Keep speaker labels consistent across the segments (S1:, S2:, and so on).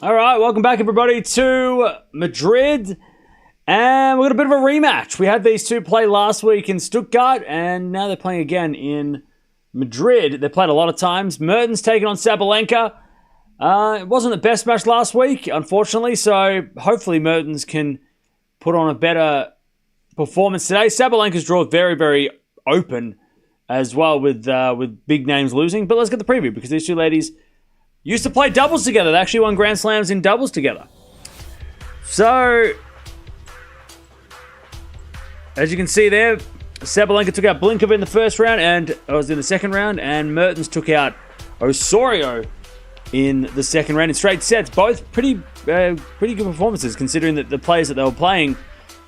S1: All right, welcome back, everybody, to Madrid. And we've got a bit of a rematch. We had these two play last week in Stuttgart, and now they're playing again in Madrid. They played a lot of times. Mertens taking on Sabalenka. It wasn't the best match last week, unfortunately, so hopefully Mertens can put on a better performance today. Sabalenka's draw very, very open as well with big names losing. But let's get the preview, because these two ladies used to play doubles together. They actually won Grand Slams in doubles together. So, as you can see there, Sabalenka took out Blinkova in the first round, and I was in the second round, and Mertens took out Osorio in the second round in straight sets. Both pretty good performances, considering that the players that they were playing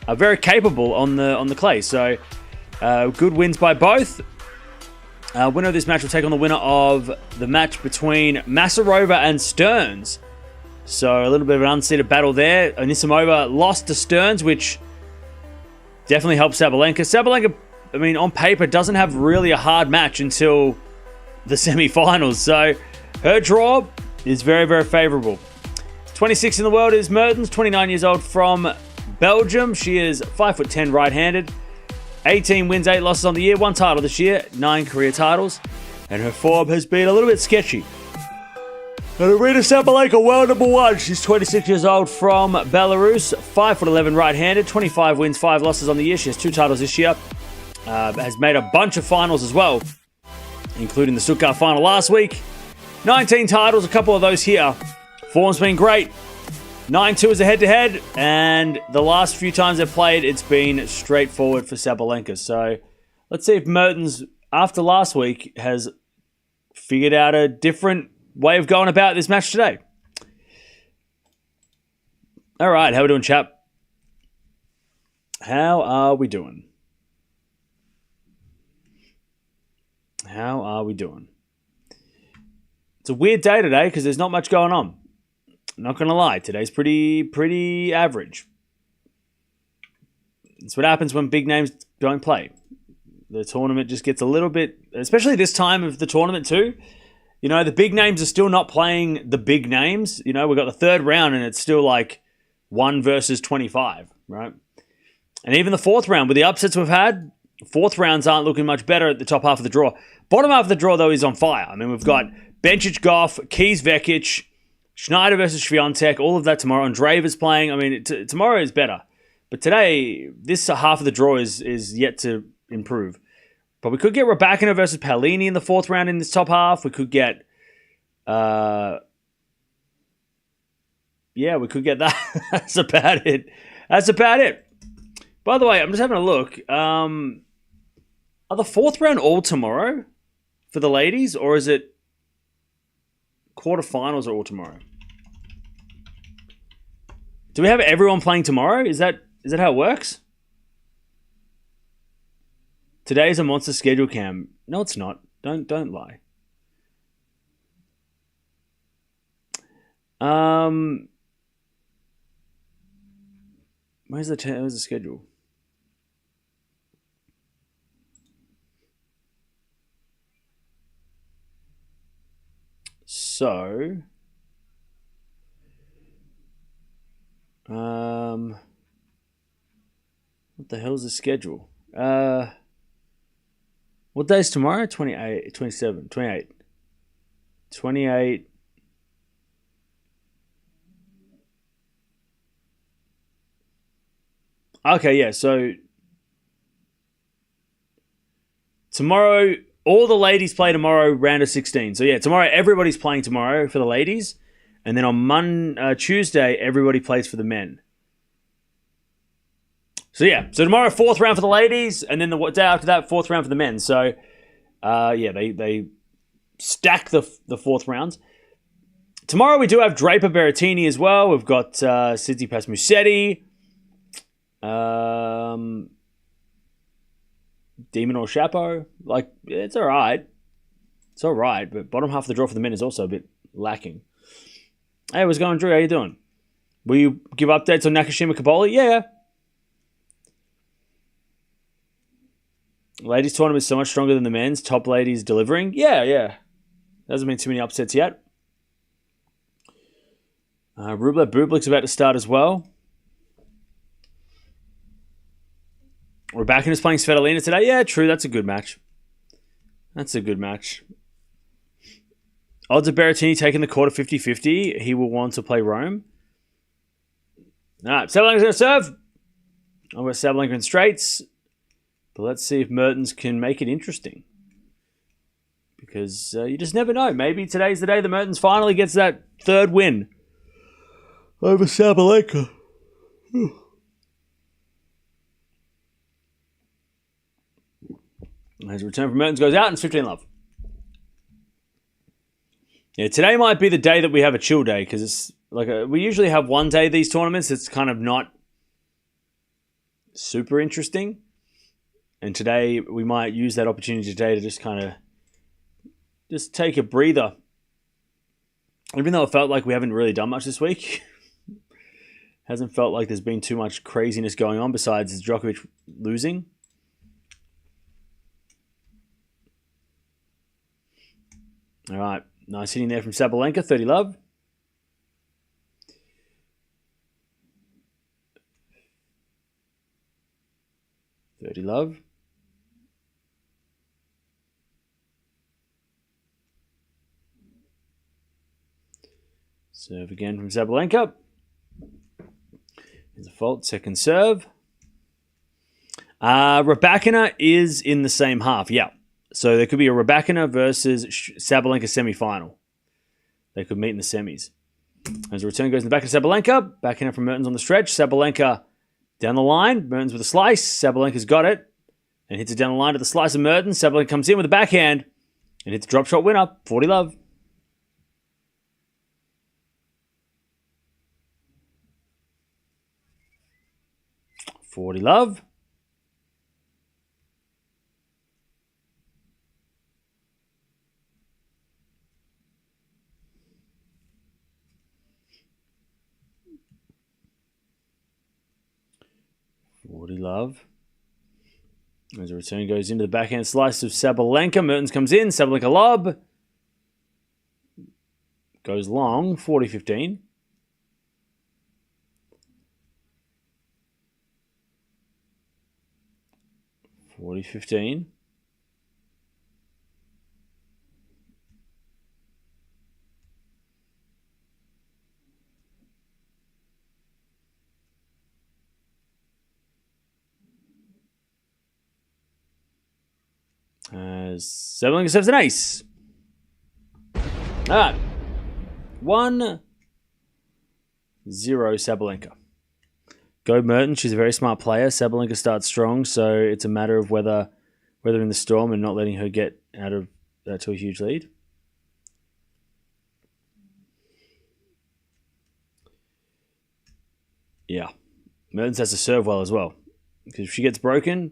S1: are very capable on the clay. So, good wins by both. Winner of this match will take on the winner of the match between Masarova and Stearns. So a little bit of an unseeded battle there. Anisimova lost to Stearns, which definitely helps Sabalenka. Sabalenka, I mean, on paper, doesn't have really a hard match until the semi-finals. So her draw is very, very favorable. 26 in the world is Mertens, 29 years old, from Belgium. She is 5'10", right-handed. 18 wins, 8 losses on the year, 1 title this year, 9 career titles, and her form has been a little bit sketchy. And Aryna Sabalenka, world number 1. She's 26 years old, from Belarus, 5'11", right-handed, 25 wins, 5 losses on the year. She has 2 titles this year. Has made a bunch of finals as well, including the Stuttgart final last week. 19 titles, a couple of those here. Form's been great. 9-2 is a head-to-head, and the last few times they've played, it's been straightforward for Sabalenka. So let's see if Mertens, after last week, has figured out a different way of going about this match today. All right, how are we doing, chap? How are we doing? How are we doing? It's a weird day today because there's not much going on. Not going to lie, today's pretty average. It's what happens when big names don't play. The tournament just gets a little bit, especially this time of the tournament too. You know, the big names are still not playing the big names. You know, we've got the third round and it's still like 1 versus 25, right? And even the fourth round, with the upsets we've had, fourth rounds aren't looking much better at the top half of the draw. Bottom half of the draw, though, is on fire. I mean, we've got Bencic, Gauff, Keys, Vekic, Schneider versus Swiatek, all of that tomorrow. Andreeva's playing. I mean, tomorrow is better. But today, this half of the draw is yet to improve. But we could get Raducanu versus Paolini in the fourth round in this top half. We could get... we could get that. That's about it. That's about it. By the way, I'm just having a look. Are the fourth round all tomorrow for the ladies? Or is it quarterfinals are all tomorrow? Do we have everyone playing tomorrow? Is that how it works? Today is a monster schedule, Cam. No, it's not. Don't lie. Where's the schedule? So, what the hell's the schedule? What day is tomorrow? 28, 27, 28. 28. Okay, yeah, so tomorrow, all the ladies play tomorrow, round of 16. So yeah, tomorrow everybody's playing tomorrow for the ladies. And then on Tuesday, everybody plays for the men. So yeah, so tomorrow, fourth round for the ladies, and then the day after that, fourth round for the men. So they stack the fourth rounds. Tomorrow we do have Draper Berrettini as well. We've got Tsitsipas Musetti, Demon or Chapeau. Like, it's all right. It's all right, but bottom half of the draw for the men is also a bit lacking. Hey, what's going on, Drew? How you doing? Will you give updates on Nakashima Kaboli? Yeah. Ladies tournament is so much stronger than the men's. Top ladies delivering. Yeah. There hasn't been too many upsets yet. Rublev Bublik's about to start as well. Raducanu playing Svitolina today. Yeah, true. That's a good match. Odds of Berrettini taking the quarter 50-50. He will want to play Rome. All right, Sabalenka's going to serve. I've got Sabalenka in straights. But let's see if Mertens can make it interesting. Because you just never know. Maybe today's the day that Mertens finally gets that third win over Sabalenka. As a return from Mertens goes out, and it's 15-love. Yeah, today might be the day that we have a chill day, because it's like we usually have one day these tournaments that's kind of not super interesting. And today we might use that opportunity today to just kind of just take a breather. Even though it felt like we haven't really done much this week. Hasn't felt like there's been too much craziness going on besides Djokovic losing. All right. Nice hitting there from Sabalenka. 30-love. Serve again from Sabalenka. Here's a fault. Second serve. Raducanu is in the same half. Yeah. So there could be a Raducanu versus Sabalenka semi-final. They could meet in the semis. As the return goes in the back of Sabalenka. Backhand from Mertens on the stretch. Sabalenka down the line. Mertens with a slice. Sabalenka's got it. And hits it down the line to the slice of Mertens. Sabalenka comes in with a backhand. And hits a drop shot winner. 40-love. 40-love. Love. As a return goes into the backhand slice of Sabalenka. Mertens comes in. Sabalenka lob. Goes long. 40-15. As Sabalenka serves an ace. All right. 1-0 Sabalenka. Go Mertens. She's a very smart player. Sabalenka starts strong, so it's a matter of whether in the storm and not letting her get out of that to a huge lead. Yeah. Mertens has to serve well as well. Because if she gets broken,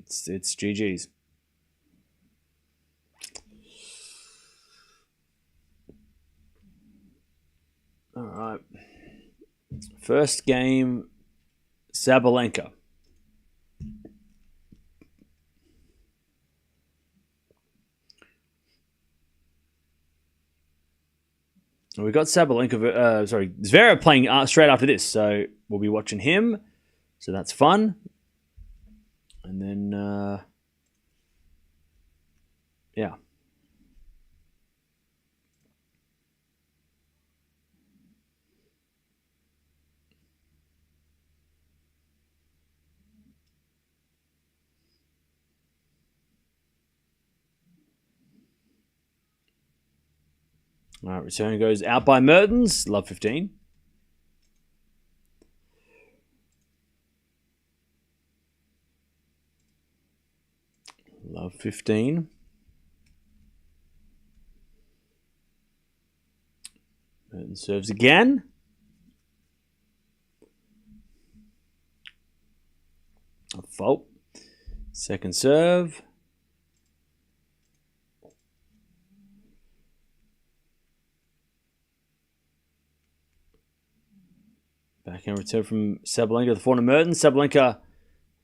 S1: it's GG's. All right. First game, Sabalenka. We got Sabalenka, Zverev playing straight after this, so we'll be watching him. So that's fun. And then, yeah. All right, return goes out by Mertens. Love 15. Love 15. Mertens serves again. A fault. Second serve. Backhand return from Sabalenka, the forehand of Mertens. Sabalenka,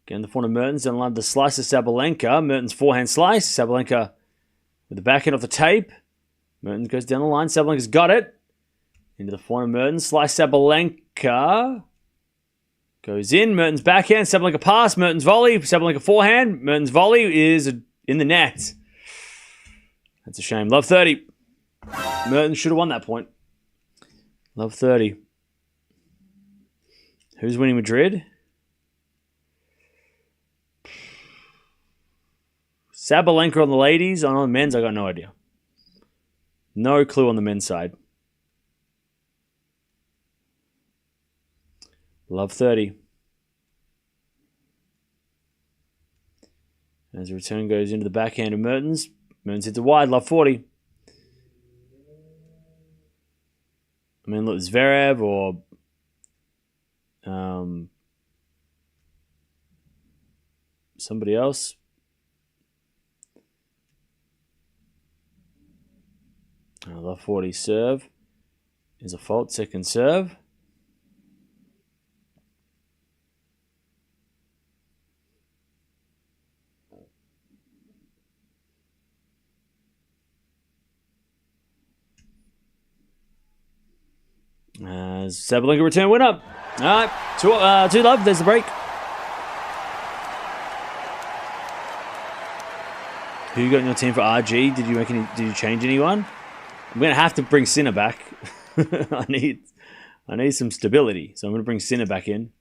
S1: again, the forehand of Mertens. And allowed the slice of Sabalenka. Mertens forehand slice. Sabalenka with the backhand off the tape. Mertens goes down the line. Sabalenka's got it. Into the forehand, Mertens. Slice Sabalenka. Goes in. Mertens backhand. Sabalenka pass. Mertens volley. Sabalenka forehand. Mertens volley is in the net. That's a shame. Love 30. Mertens should have won that point. Love 30. Who's winning Madrid? Sabalenka on the ladies. On the men's, I got no idea. No clue on the men's side. Love 30. As the return goes into the backhand of Mertens. Mertens hits it wide. Love 40. I mean, look, Zverev or somebody else. Love 40 serve is a fault. Second serve. Sabalenka return winner. All right, two love. There's the break. Who you got in your team for RG? Did you change anyone? I'm gonna have to bring Sinner back. I need some stability, so I'm gonna bring Sinner back in.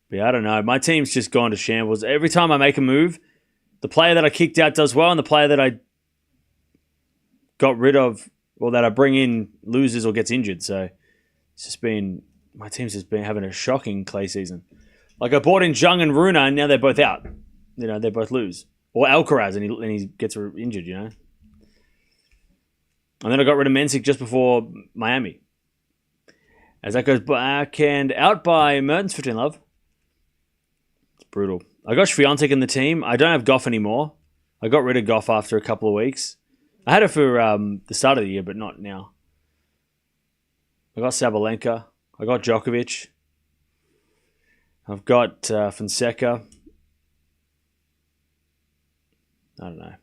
S1: But yeah, I don't know. My team's just gone to shambles. Every time I make a move, the player that I kicked out does well, and the player that I got rid of or that I bring in loses or gets injured. So it's just been, my team's just been having a shocking clay season. Like I bought in Zhang and Runa, and now they're both out. You know, they both lose. Or Alcaraz, and he gets injured, you know. And then I got rid of Mensik just before Miami. As that goes back and out by Mertens, 15 love. It's brutal. I got Swiatek in the team. I don't have Gauff anymore. I got rid of Gauff after a couple of weeks. I had it for the start of the year, but not now. I got Sabalenka. I got Djokovic. I've got Fonseca. I don't know.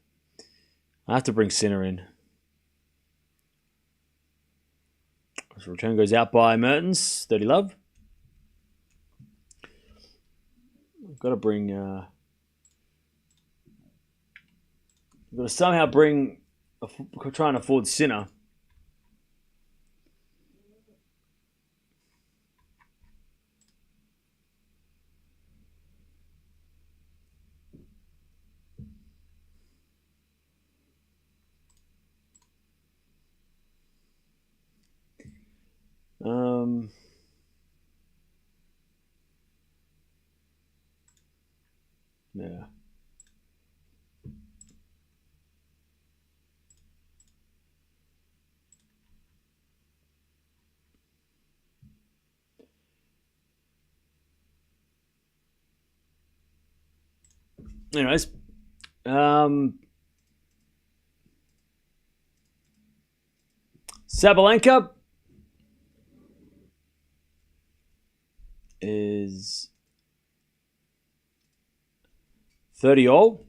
S1: I have to bring Sinner in. So return goes out by Mertens. 30 love. I've got to bring... I've got to somehow bring... try and afford Sinner. Yeah. Anyways, Sabalenka is 30 all.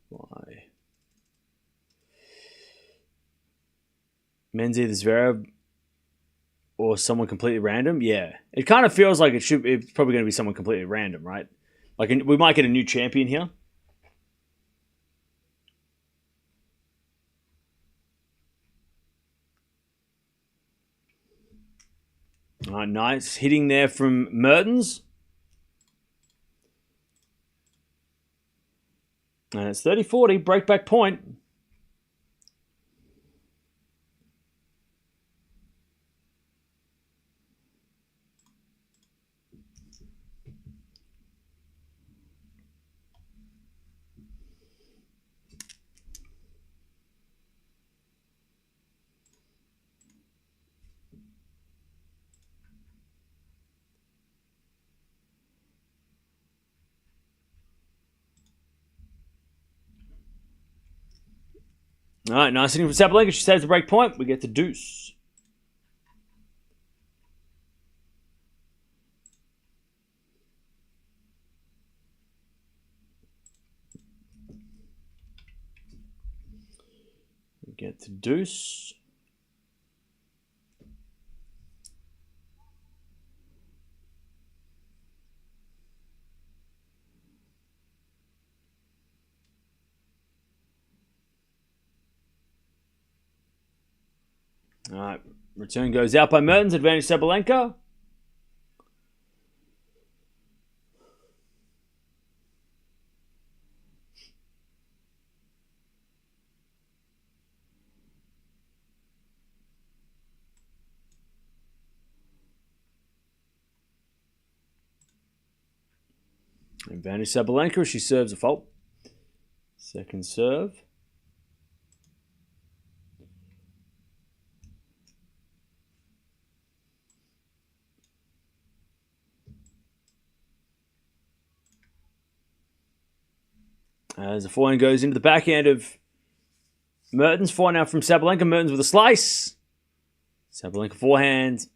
S1: Why? Men's either Zverev or someone completely random. Yeah, it kind of feels like it's probably going to be someone completely random, right? Like we might get a new champion here. All right, nice hitting there from Mertens. And it's 30-40, breakback point. All right, nice hitting from Sabalenka. She saves the break point. We get to deuce. get to deuce. All right, return goes out by Mertens, advantage Sabalenka. Advantage Sabalenka, she serves a fault. Second serve. As the forehand goes into the backhand of Mertens. Forehand now from Sabalenka. Mertens with a slice. Sabalenka forehand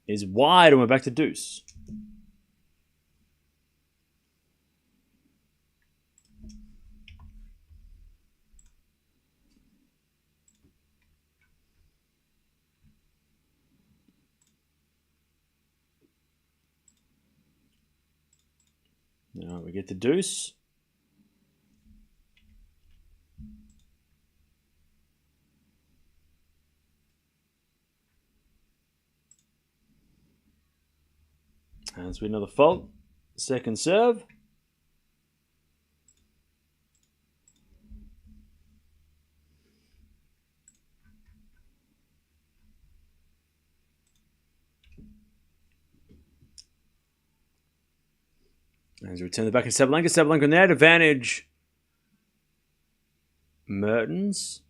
S1: is wide, and we're back to deuce. Now we get the deuce. As with another fault. Second serve. As we return the back to Sabalenka. Sabalenka now advantage Mertens.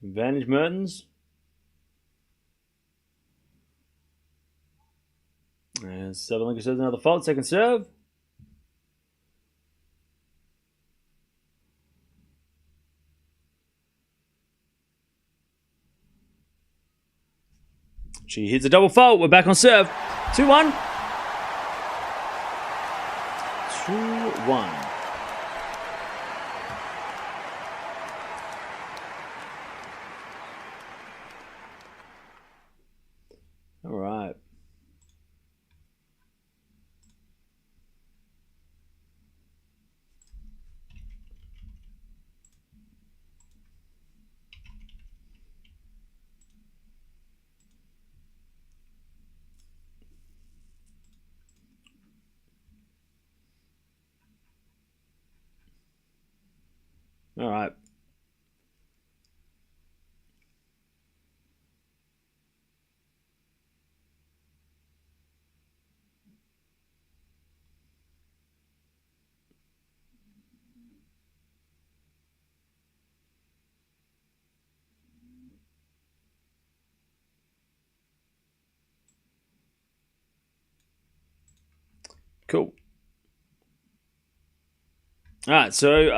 S1: Advantage Mertens. As Sabalenka says another fault, second serve. She hits a double fault. We're back on serve. 2-1. 2-1. All right. All right. Cool. All right, so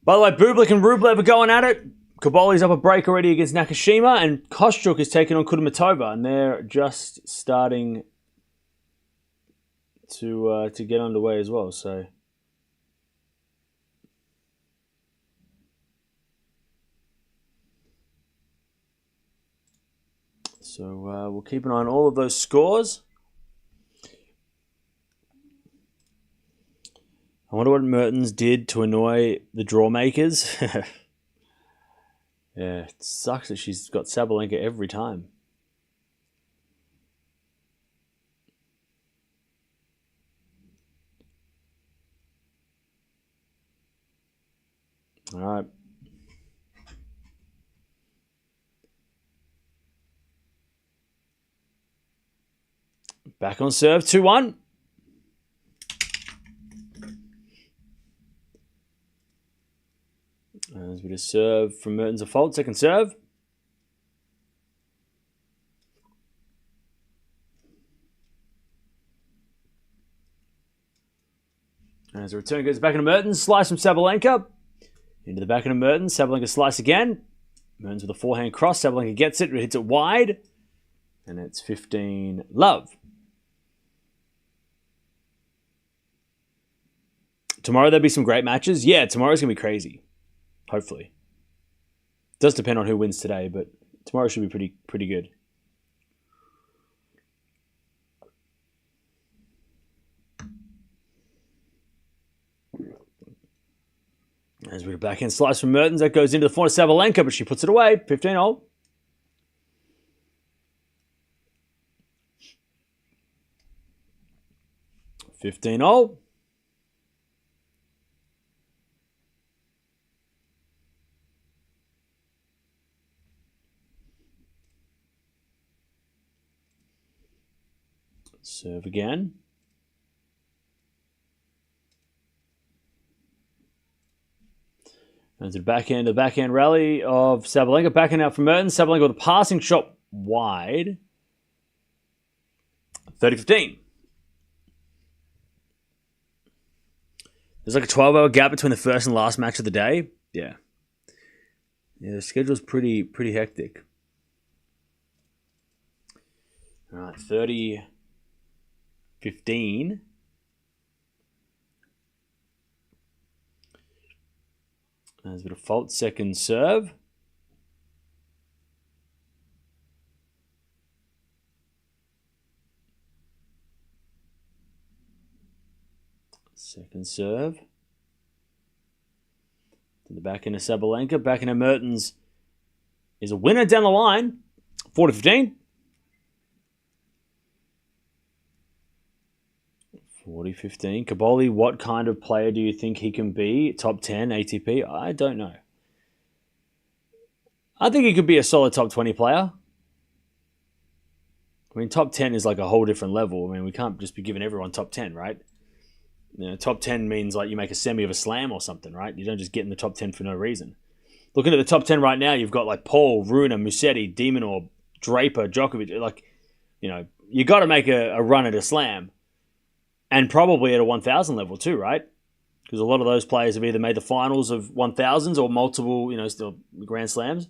S1: by the way, Bublik and Rublev are going at it. Kaboli's up a break already against Nakashima, and Kostyuk is taking on Kudermetova, and they're just starting to get underway as well. So we'll keep an eye on all of those scores. I wonder what Mertens did to annoy the draw makers. Yeah, it sucks that she's got Sabalenka every time. All right. Back on serve, 2-1. As we just serve from Mertens a fault, second serve. As a return goes back into Mertens. Slice from Sabalenka. Into the back into Mertens. Sabalenka slice again. Mertens with a forehand cross. Sabalenka gets it. Hits it wide. And it's 15-love. Tomorrow there'll be some great matches. Yeah, tomorrow's going to be crazy. Hopefully. It does depend on who wins today, but tomorrow should be pretty good. As we go backhand slice from Mertens, that goes into the forehand Sabalenka, but she puts it away. 15-all. Serve again. And to the backhand rally of Sabalenka. Backhand out from Mertens. Sabalenka with a passing shot wide. 30-15. There's like a 12-hour gap between the first and last match of the day. Yeah. Yeah, the schedule's pretty hectic. All right, 30-15. There's a bit of fault. Second serve. Second serve. To the back end of Sabalenka. Back end of Mertens is a winner down the line. 40-15. 40-15. Caboli, what kind of player do you think he can be? Top 10 ATP? I don't know. I think he could be a solid top 20 player. I mean, top 10 is like a whole different level. I mean, we can't just be giving everyone top 10, right? You know, top 10 means like you make a semi of a slam or something, right? You don't just get in the top 10 for no reason. Looking at the top 10 right now, you've got like Paul, Runa, Musetti, Demonor, Draper, Djokovic. Like, you know, you got to make a run at a slam. And probably at a 1,000 level too, right? Because a lot of those players have either made the finals of 1,000s or multiple, you know, still Grand Slams,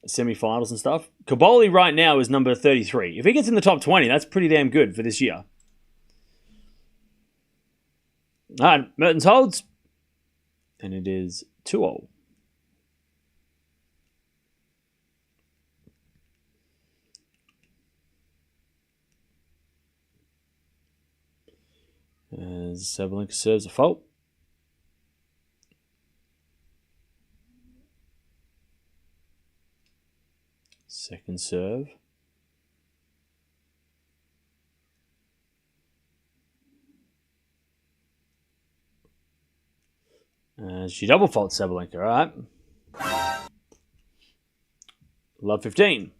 S1: semi-finals and stuff. Caboli right now is number 33. If he gets in the top 20, that's pretty damn good for this year. All right, Mertens holds. And it is 2-all. As Sabalenka serves a fault. Second serve. She double faults Sabalenka, all right. Love 15.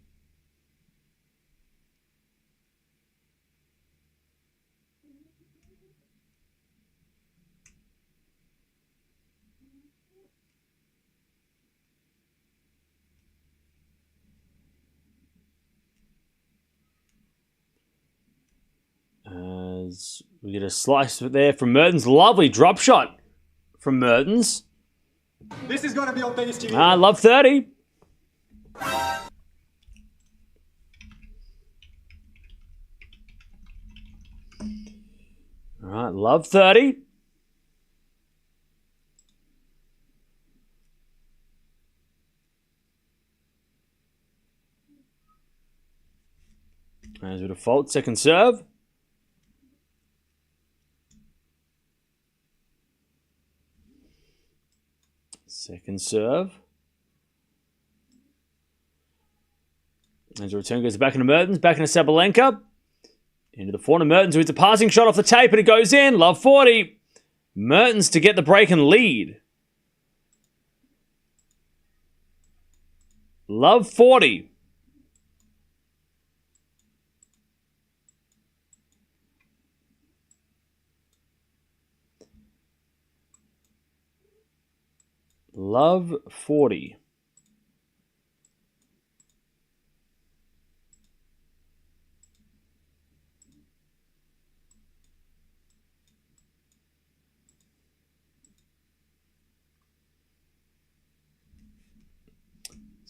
S1: As we get a slice there from Mertens. Lovely drop shot from Mertens.
S2: This is going to be on tennis TV.
S1: Love 30. All right, love 30. As a default, second serve. Second serve. As a return goes back into Mertens, back into Sabalenka. Into the forehand, Mertens with a passing shot off the tape, and it goes in. Love 40. Mertens to get the break and lead. Love 40. Love 40.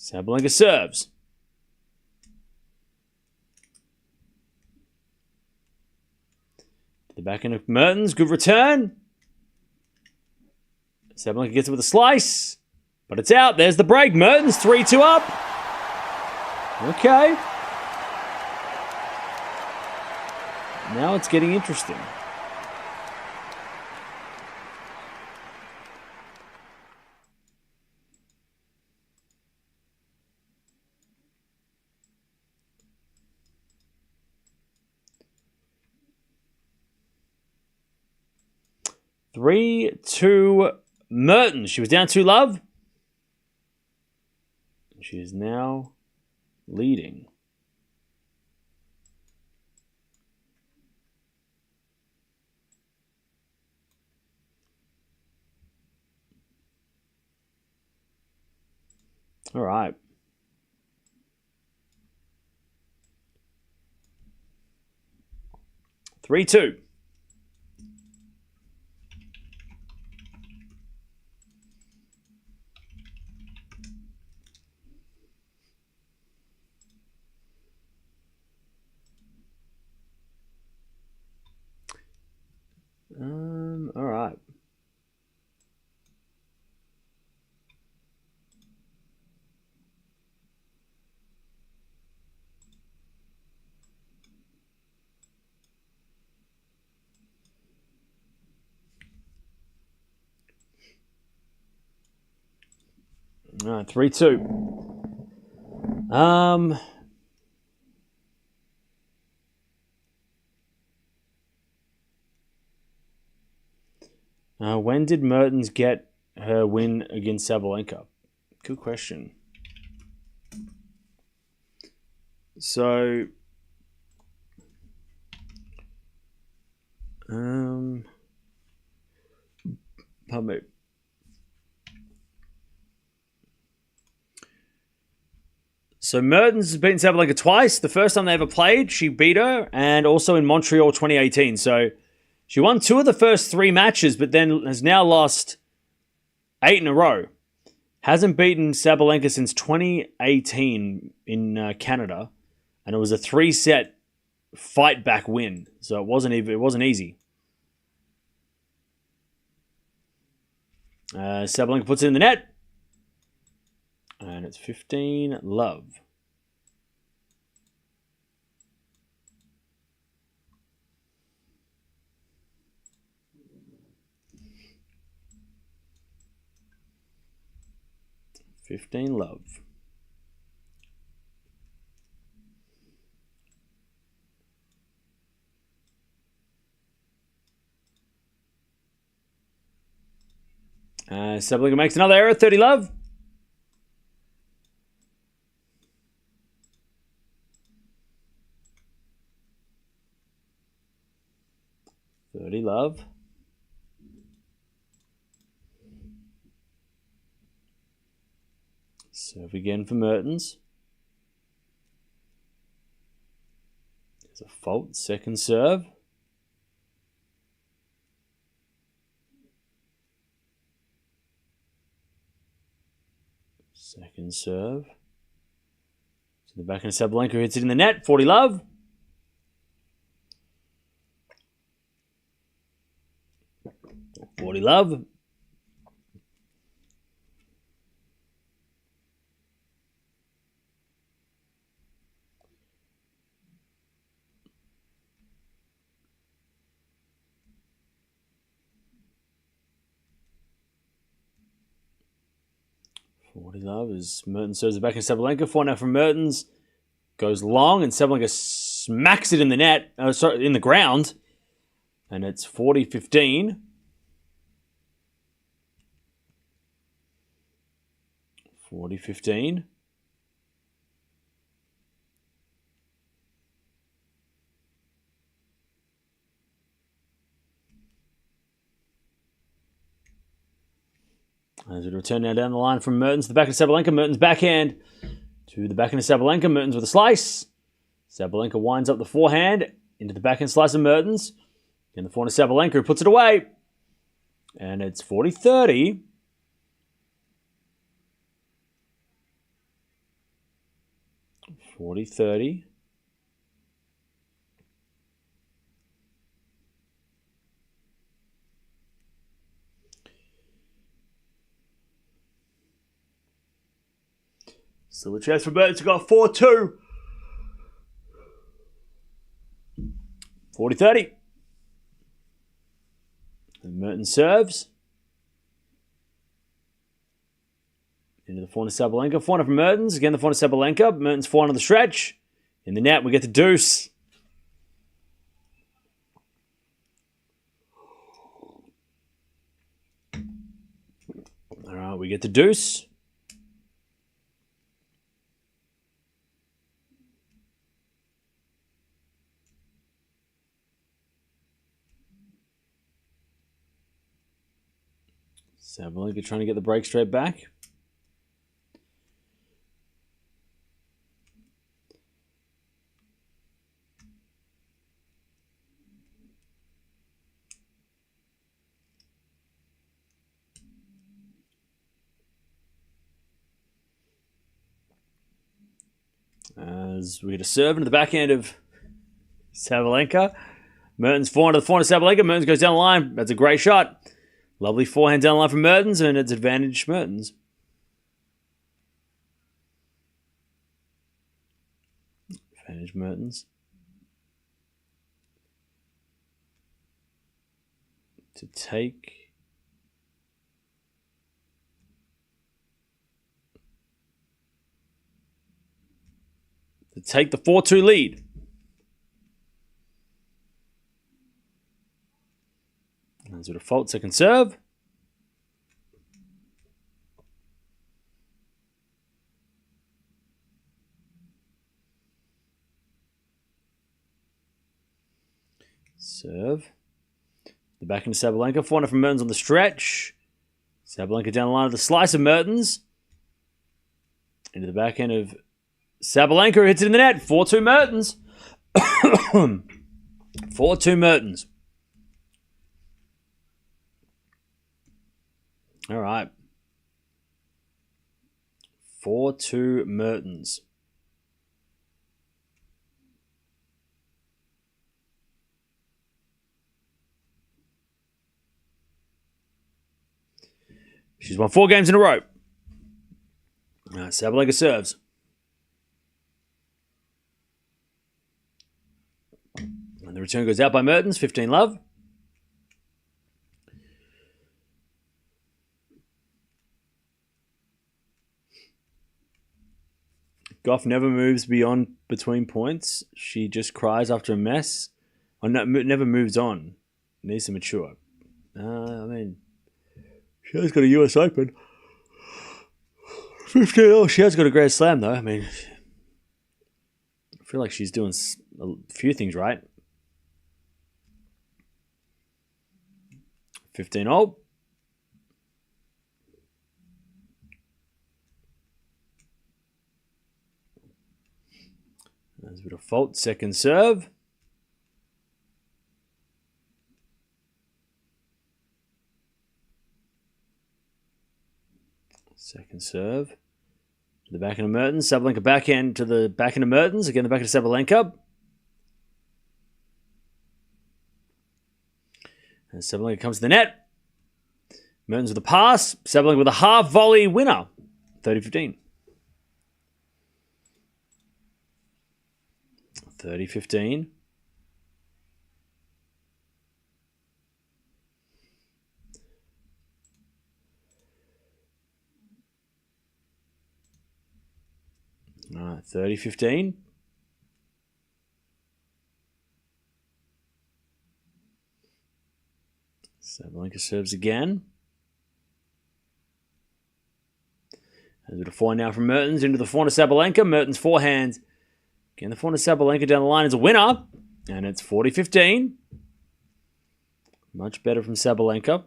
S1: Sabalenka serves. To the backhand of Mertens. Good return. Sabalenka gets it with a slice. But it's out. There's the break. Mertens 3-2 up. Okay. Now it's getting interesting. Three, two, Mertens. She was down 2-love. She is now leading. All right. Three, two. All right. All right, 3-2. When did Mertens get her win against Sabalenka? Good question. So, pardon me. So Mertens has beaten Sabalenka twice. The first time they ever played, she beat her, and also in Montreal 2018. So she won 2 of the first 3 matches, but then has now lost 8 in a row. Hasn't beaten Sabalenka since 2018 in Canada, and it was a 3-set fight back win. So it wasn't easy. Sabalenka puts it in the net. And it's 15-love. Sabalenka makes another error. 30-love. Love. Serve again for Mertens. There's a fault. Second serve. Second serve. To the backhand of Sabalenka, hits it in the net. 40-love. Love. Love as Mertens serves it back in Sabalenka. 4 now from Mertens. Goes long and Sabalenka smacks it in the net. In the ground. And it's 40-15. 40-15. As we return now down the line from Mertens to the back of Sabalenka. Mertens backhand to the backhand of Sabalenka. Mertens with a slice. Sabalenka winds up the forehand into the backhand slice of Mertens. In the forehand of Sabalenka, who puts it away. And it's 40-30. 40-30. Still a chance for Mertens to go 4-2. 40-30. And Mertens serves. Into the forehand of Sabalenka. Forehand from Mertens. Again, the forehand of Sabalenka. Mertens forehand on the stretch. In the net, we get the deuce. All right, we get the deuce. Sabalenka trying to get the break straight back. As we get a serve into the backhand of Sabalenka. Mertens forehand to the forehand of Sabalenka. Mertens goes down the line. That's a great shot. Lovely forehand down the line from Mertens, and it's advantage Mertens. Advantage Mertens. To take the 4-2 lead. There's a default second serve. Serve. The back into Sabalenka. Forehand from Mertens on the stretch. Sabalenka down the line of the slice of Mertens. Into the backhand of Sabalenka, hits it in the net. 4-2 Mertens. 4-2 Mertens. All right. 4-2 Mertens. She's won 4 games in a row. Sabalenka serves. And the return goes out by Mertens, 15-love. Gauff never moves beyond between points. She just cries after a mess. Or no, never moves on. Needs to mature. I mean, she has got a US Open. 15. She has got a Grand Slam, though. I mean, I feel like she's doing a few things right. 15-0. There's a bit of fault. Second serve. Second serve. To the backhand of Mertens. Sabalenka backhand to the backhand of Mertens. Again, the backhand of Sabalenka. And Sabalenka comes to the net. Mertens with a pass. Sabalenka with a half volley winner. 30-15. 30-15. All right, 30-15. Sabalenka serves again. There's a bit of forehand now from Mertens into the forehand of Sabalenka. Mertens forehand. Again, the forehand of Sabalenka down the line is a winner. And it's 40-15. Much better from Sabalenka.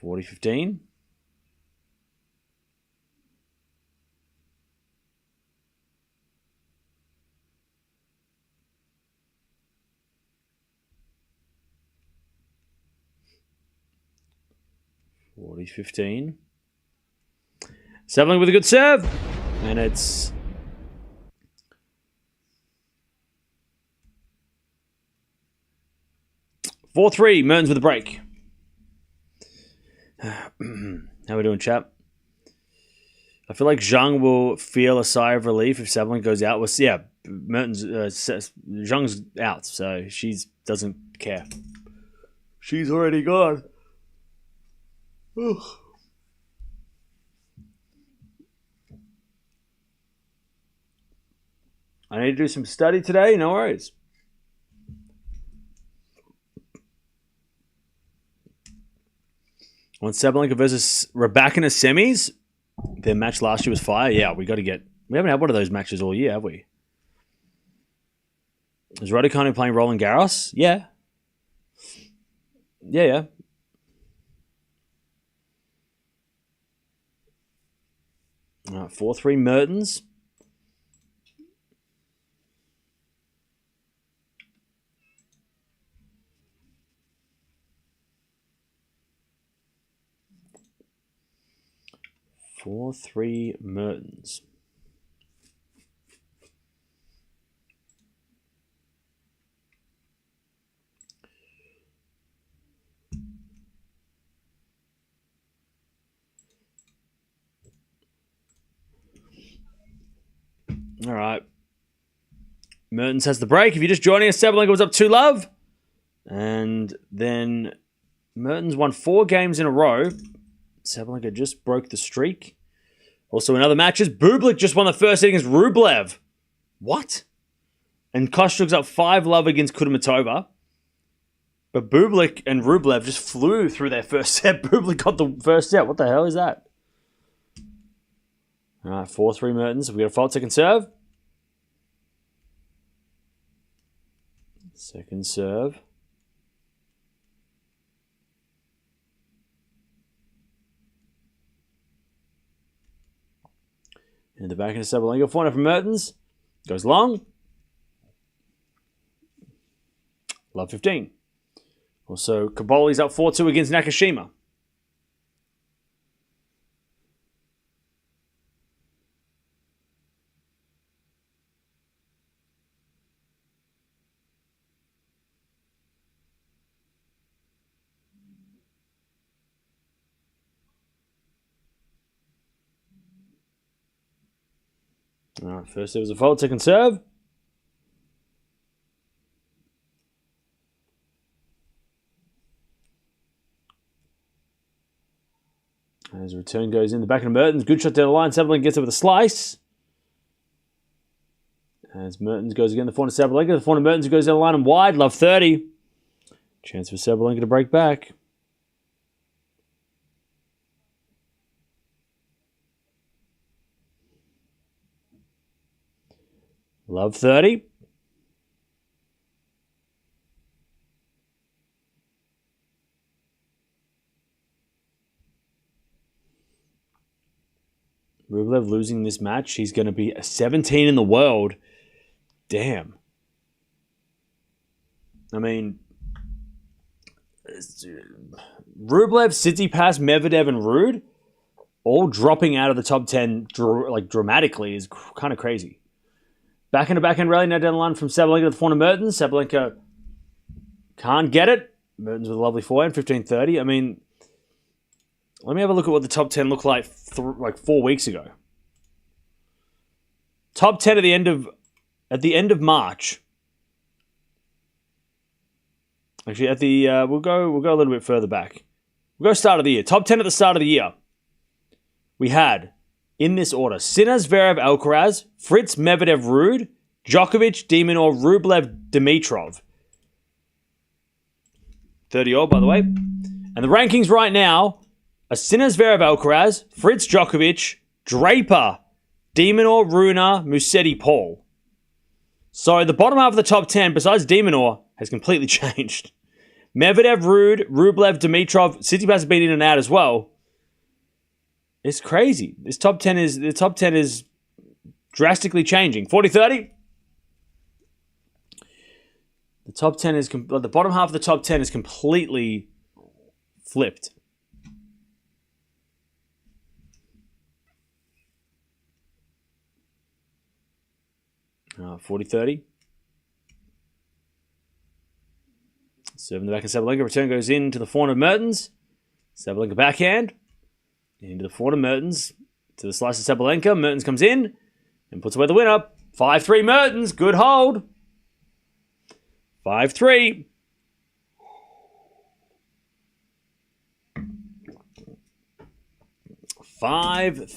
S1: 40-15. Sabalenka with a good serve. And it's 4-3, Mertens with a break. How we doing, chap? I feel like Zhang will feel a sigh of relief if Sabalenka goes out. Well, yeah, Mertens, Zhang's out, so she doesn't care. She's already gone. Ugh. I need to do some study today. No worries. On Sabalenka versus Raducanu semis, their match last year was fire. Yeah, we haven't had one of those matches all year, have we? Is Raducanu playing Roland Garros? Yeah. Yeah. All right, 4-3 Mertens. All right. Mertens has the break. If you're just joining us, Sabalenka was up 2-love. And then Mertens won 4 games in a row. Sabalenka just broke the streak. Also in other matches, Bublik just won the first set against Rublev. What? And Kostyuk's up 5-love against Kudermetova. But Bublik and Rublev just flew through their first set. Bublik got the first set. What the hell is that? All right, 4-3 Mertens. We got a fault second serve. Second serve. In the back of Sabalenka, forehand from Mertens. Goes long. Love 15. Also, Kaboli's up 4-2 against Nakashima. All right, first there was a fault, second serve. As return goes in, the back of Mertens. Good shot down the line. Sabalenka gets it with a slice. As Mertens goes again, the forehand to Sabalenka. The forehand to Mertens goes down the line and wide. Love 30. Chance for Sabalenka to break back. Love 30. Rublev losing this match. He's going to be 17 in the world. Damn. I mean, Rublev, Tsitsipas, Medvedev, and Ruud all dropping out of the top 10 dramatically is kind of crazy. Backhand rally now down the line from Sabalenka to the forehand of Mertens. Sabalenka can't get it. Mertens with a lovely forehand, 15-30. I mean, let me have a look at what the top 10 looked like 4 weeks ago. Top 10 at the end of March. Actually, we'll go a little bit further back. We'll go start of the year. Top 10 at the start of the year. We had, in this order, Sinner, Zverev, Alcaraz, Fritz, Medvedev, Ruud, Djokovic, Demonor, Rublev, Dimitrov. 30 all, by the way. And the rankings right now are Sinner, Zverev, Alcaraz, Fritz, Djokovic, Draper, Demonor, Runa, Musetti, Paul. So the bottom half of the top 10, besides Demonor, has completely changed. Medvedev, Ruud, Rublev, Dimitrov, Tsitsipas has been in and out as well. It's crazy. The top 10 is drastically changing. 40-30. The top 10 is the bottom half of the top 10 is completely flipped. Serving the back of Sabalenka. Return goes into the forehand of Mertens. Sabalenka backhand. Into the forehand of Mertens. To the slice of Sabalenka. Mertens comes in and puts away the winner. 5-3 Mertens. Good hold. 5-3. Five,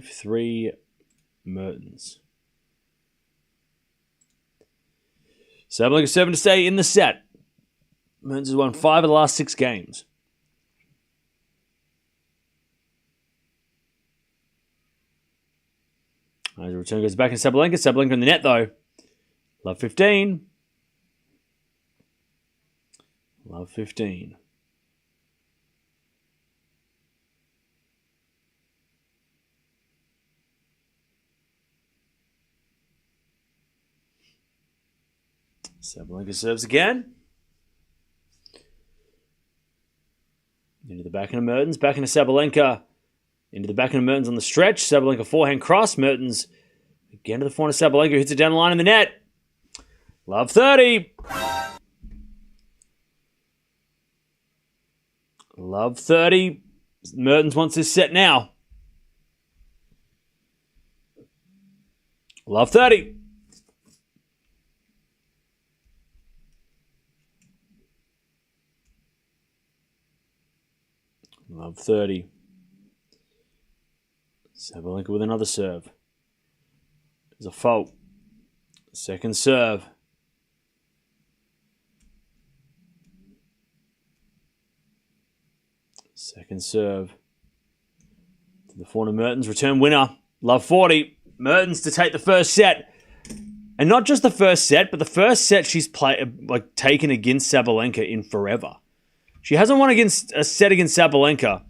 S1: 3. Mertens. Sabalenka 7 to stay in the set. Mertens has won 5 of the last 6 games. As the return goes back in Sabalenka. Sabalenka in the net though. Love 15. Love 15. Sabalenka serves again. Into the backhand of Mertens. Backhand of Sabalenka. Into the backhand of Mertens on the stretch. Sabalenka forehand cross. Mertens again to the forehand of Sabalenka. Hits it down the line in the net. Love 30. Love 30. Mertens wants this set now. Love 30. Love 30. Sabalenka with another serve. There's a fault. Second serve. Second serve. To the forehand of Mertens. Return winner. Love 40. Mertens to take the first set. And not just the first set, but the first set she's taken against Sabalenka in forever. She hasn't won against a set against Sabalenka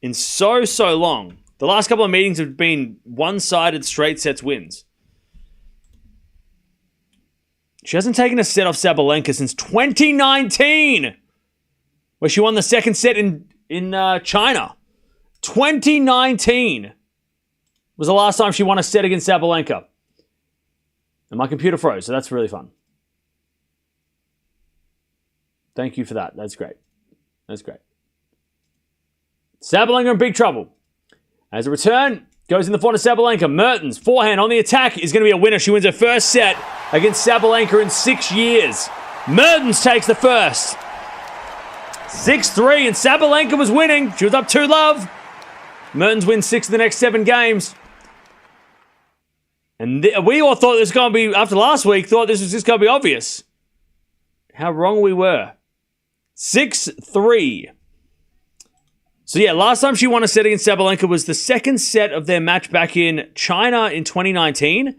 S1: in so long. The last couple of meetings have been one-sided straight sets wins. She hasn't taken a set off Sabalenka since 2019, where she won the second set in China. 2019 was the last time she won a set against Sabalenka. And my computer froze, so that's really fun. Thank you for that. That's great. That's great. Sabalenka in big trouble. As a return, goes in the forehand of Sabalenka. Mertens, forehand on the attack, is going to be a winner. She wins her first set against Sabalenka in 6 years. Mertens takes the first. 6-3, and Sabalenka was winning. She was up 2-love. Mertens wins 6 of the next 7 games. And we all thought this was going to be, after last week, thought this was just going to be obvious. How wrong we were. 6-3. So yeah, last time she won a set against Sabalenka was the second set of their match back in China in 2019.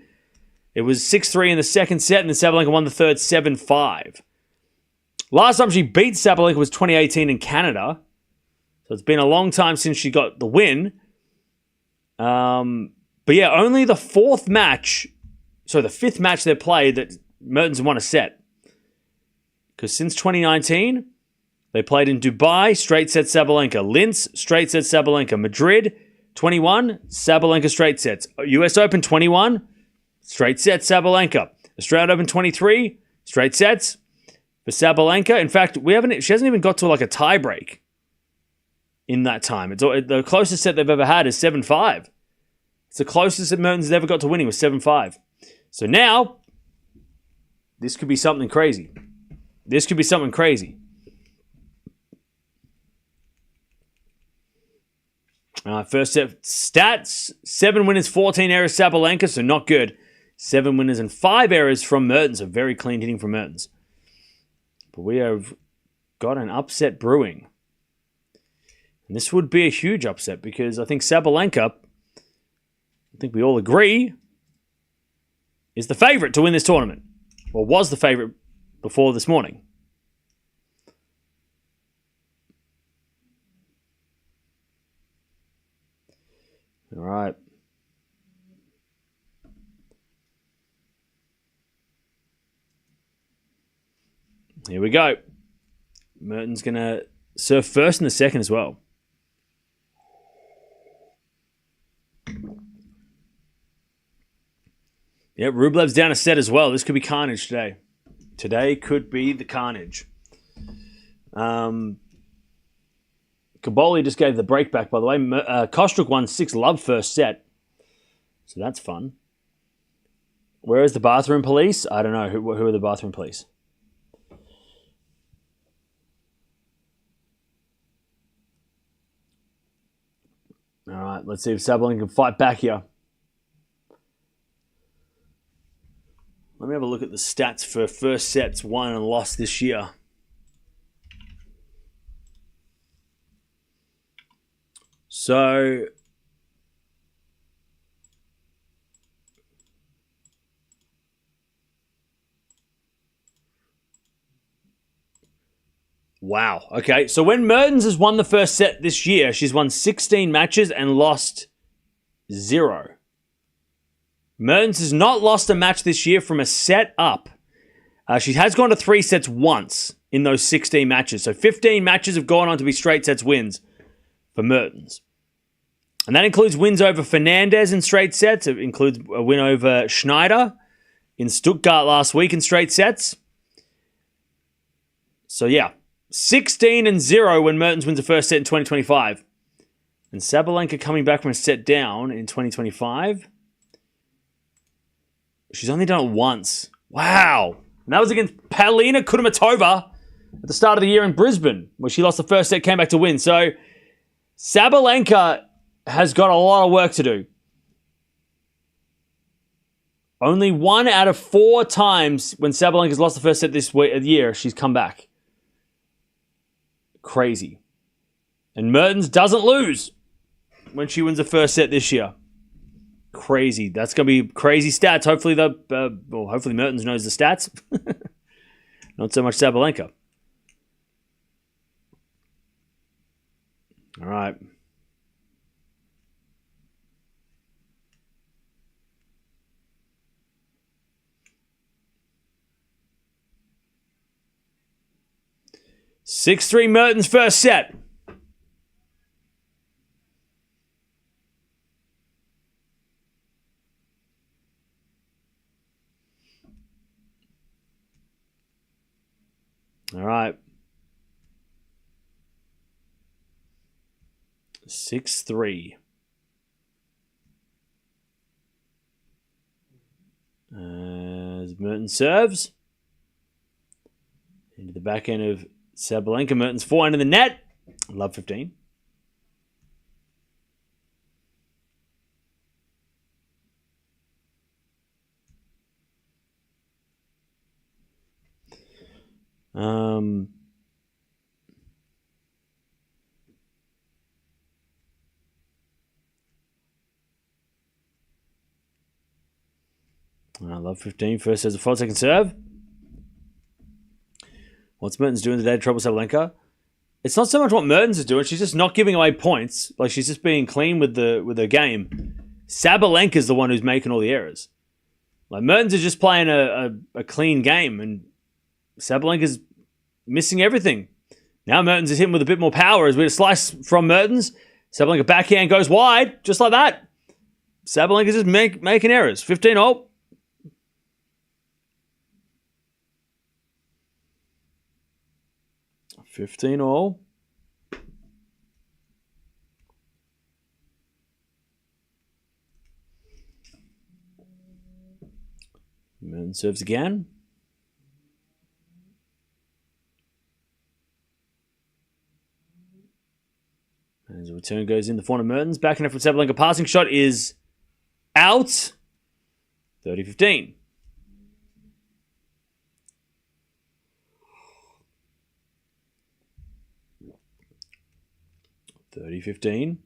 S1: It was 6-3 in the second set, and then Sabalenka won the third 7-5. Last time she beat Sabalenka was 2018 in Canada. So it's been a long time since she got the win. But yeah, only the fifth match they played that Mertens won a set. Because since 2019, they played in Dubai, straight set Sabalenka. Linz, straight set Sabalenka. Madrid, 21, Sabalenka straight sets. US Open, 21, straight set Sabalenka. Australian Open, 23, straight sets for Sabalenka. In fact, she hasn't even got to like a tie break in that time. The closest set they've ever had is 7-5. It's the closest that Mertens has ever got to winning was 7-5. So now, this could be something crazy. This could be something crazy. First set stats. 7 winners, 14 errors Sabalenka, so not good. 7 winners and 5 errors from Mertens. So very clean hitting from Mertens. But we have got an upset brewing. And this would be a huge upset because I think Sabalenka, I think we all agree, is the favorite to win this tournament. Or was the favorite before this morning. All right. Here we go. Mertens going to serve first in the second as well. Yep, Rublev's down a set as well. This could be carnage today. Today could be the carnage. Kaboli just gave the break back, by the way. Kostruk won 6-love first set. So that's fun. Where is the bathroom police? I don't know. Who are the bathroom police? All right, let's see if Sabalenka can fight back here. Let me have a look at the stats for first sets won and lost this year. So, wow. Okay, so when Mertens has won the first set this year, she's won 16 matches and lost 0. Mertens has not lost a match this year from a set up. She has gone to 3 sets once in those 16 matches. So 15 matches have gone on to be straight sets wins for Mertens. And that includes wins over Fernandez in straight sets. It includes a win over Schneider in Stuttgart last week in straight sets. So yeah, 16-0 when Mertens wins the first set in 2025. And Sabalenka coming back from a set down in 2025. She's only done it once. Wow. And that was against Paulina Kudermetova at the start of the year in Brisbane, where she lost the first set, came back to win. So Sabalenka has got a lot of work to do. Only 1 out of 4 times when Sabalenka's lost the first set this year, she's come back. Crazy. And Mertens doesn't lose when she wins the first set this year. Crazy. That's going to be crazy stats. Hopefully, hopefully Mertens knows the stats. Not so much Sabalenka. All right. Six-3 Mertens first set. All right. 6-3. As Mertens serves. Into the back end of Sabalenka. Mertens forehand in the net. Love 15. I love 15. First has a fault, second serve. What's Mertens doing today to trouble Sabalenka? It's not so much what Mertens is doing. She's just not giving away points. Like, she's just being clean with her game. Sabalenka's the one who's making all the errors. Like, Mertens is just playing a clean game, and Sabalenka's missing everything. Now Mertens is hitting with a bit more power as we get a slice from Mertens. Sabalenka backhand goes wide, just like that. Sabalenka's just making errors. 15-all. $15-all. Mertens serves again. As a return goes in the forehand of Mertens. Back enough from Sabalenka. Passing shot is out. 30-15. 30-15.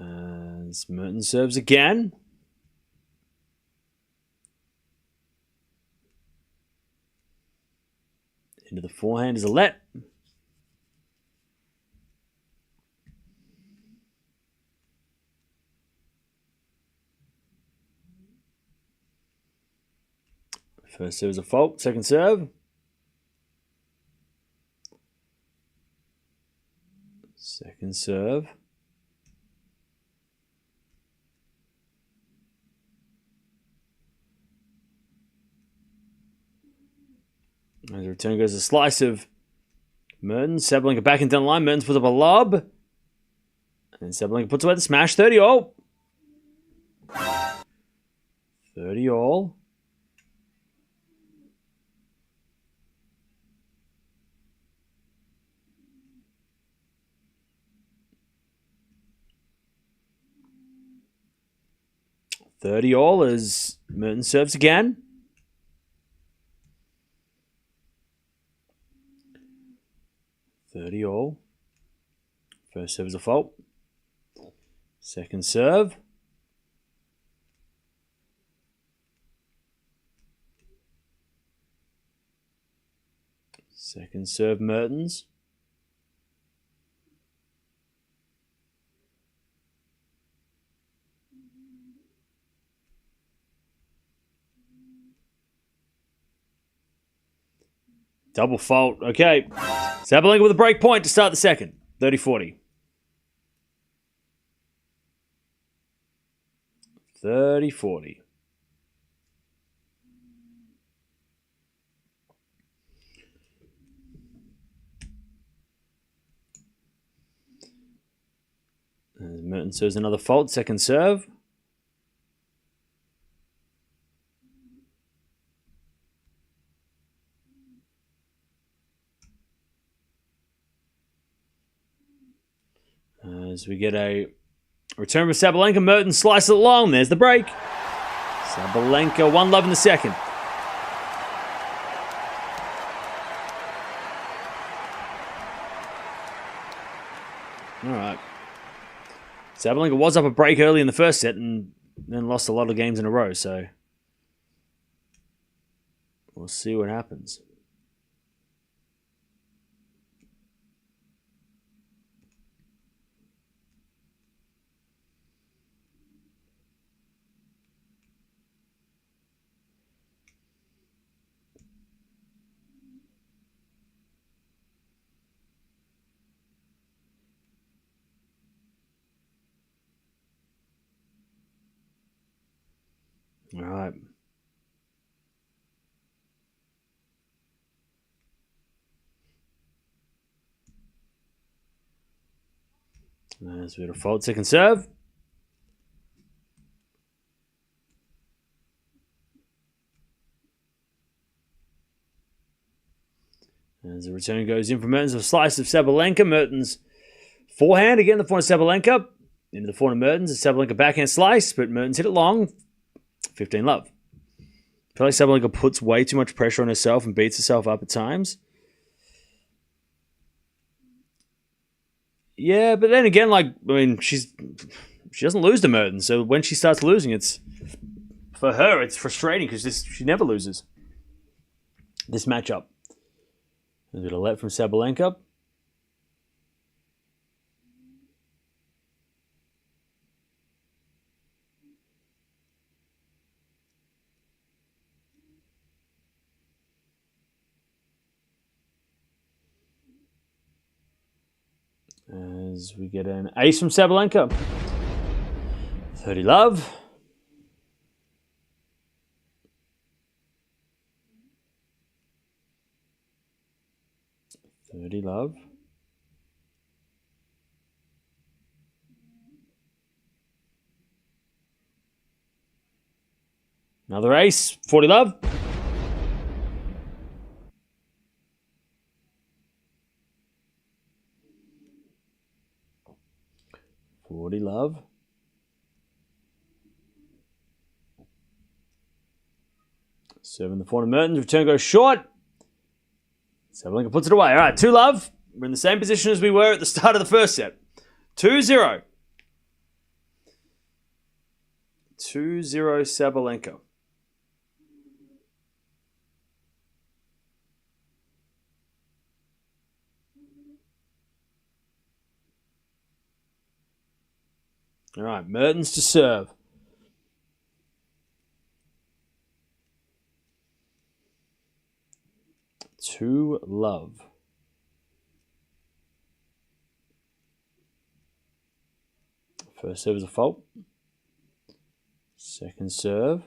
S1: As Mertens serves again. Into the forehand is a let. First serve is a fault. Second serve. Second serve. As the return goes a slice of Mertens. Sabalenka back into the line. Mertens puts up a lob. And Sabalenka puts away the smash. 30 all. 30 all. As Mertens serves again. All. First serve is a fault. Second serve. Second serve, Mertens. Double fault. Okay. Sabalenka with a break point to start the second. 30-40. 30-40. Mertens serves another fault. Second serve. As we get a return with Sabalenka, Mertens slices it long. There's the break. Sabalenka, 1-love in the second. All right. Sabalenka was up a break early in the first set and then lost a lot of games in a row, so we'll see what happens. All right. There's a bit of fault. Second serve. As the return goes in from Mertens, a slice of Sabalenka. Mertens forehand. Again, the forehand of Sabalenka. Into the forehand of Mertens. A Sabalenka backhand slice, but Mertens hit it long. 15-love. I feel like Sabalenka puts way too much pressure on herself and beats herself up at times. Yeah, but then again, she doesn't lose to Mertens, so when she starts losing, it's frustrating because she never loses this matchup. A bit of let from Sabalenka. As we get an ace from Sabalenka. 30-love. Another ace. 40-love. Love. Serving the forehand of Mertens. Return goes short. Sabalenka puts it away. All right, 2-love. We're in the same position as we were at the start of the first set. 2-0. 2-0 Sabalenka. All right, Mertens to serve. Two love. First serve is a fault. Second serve.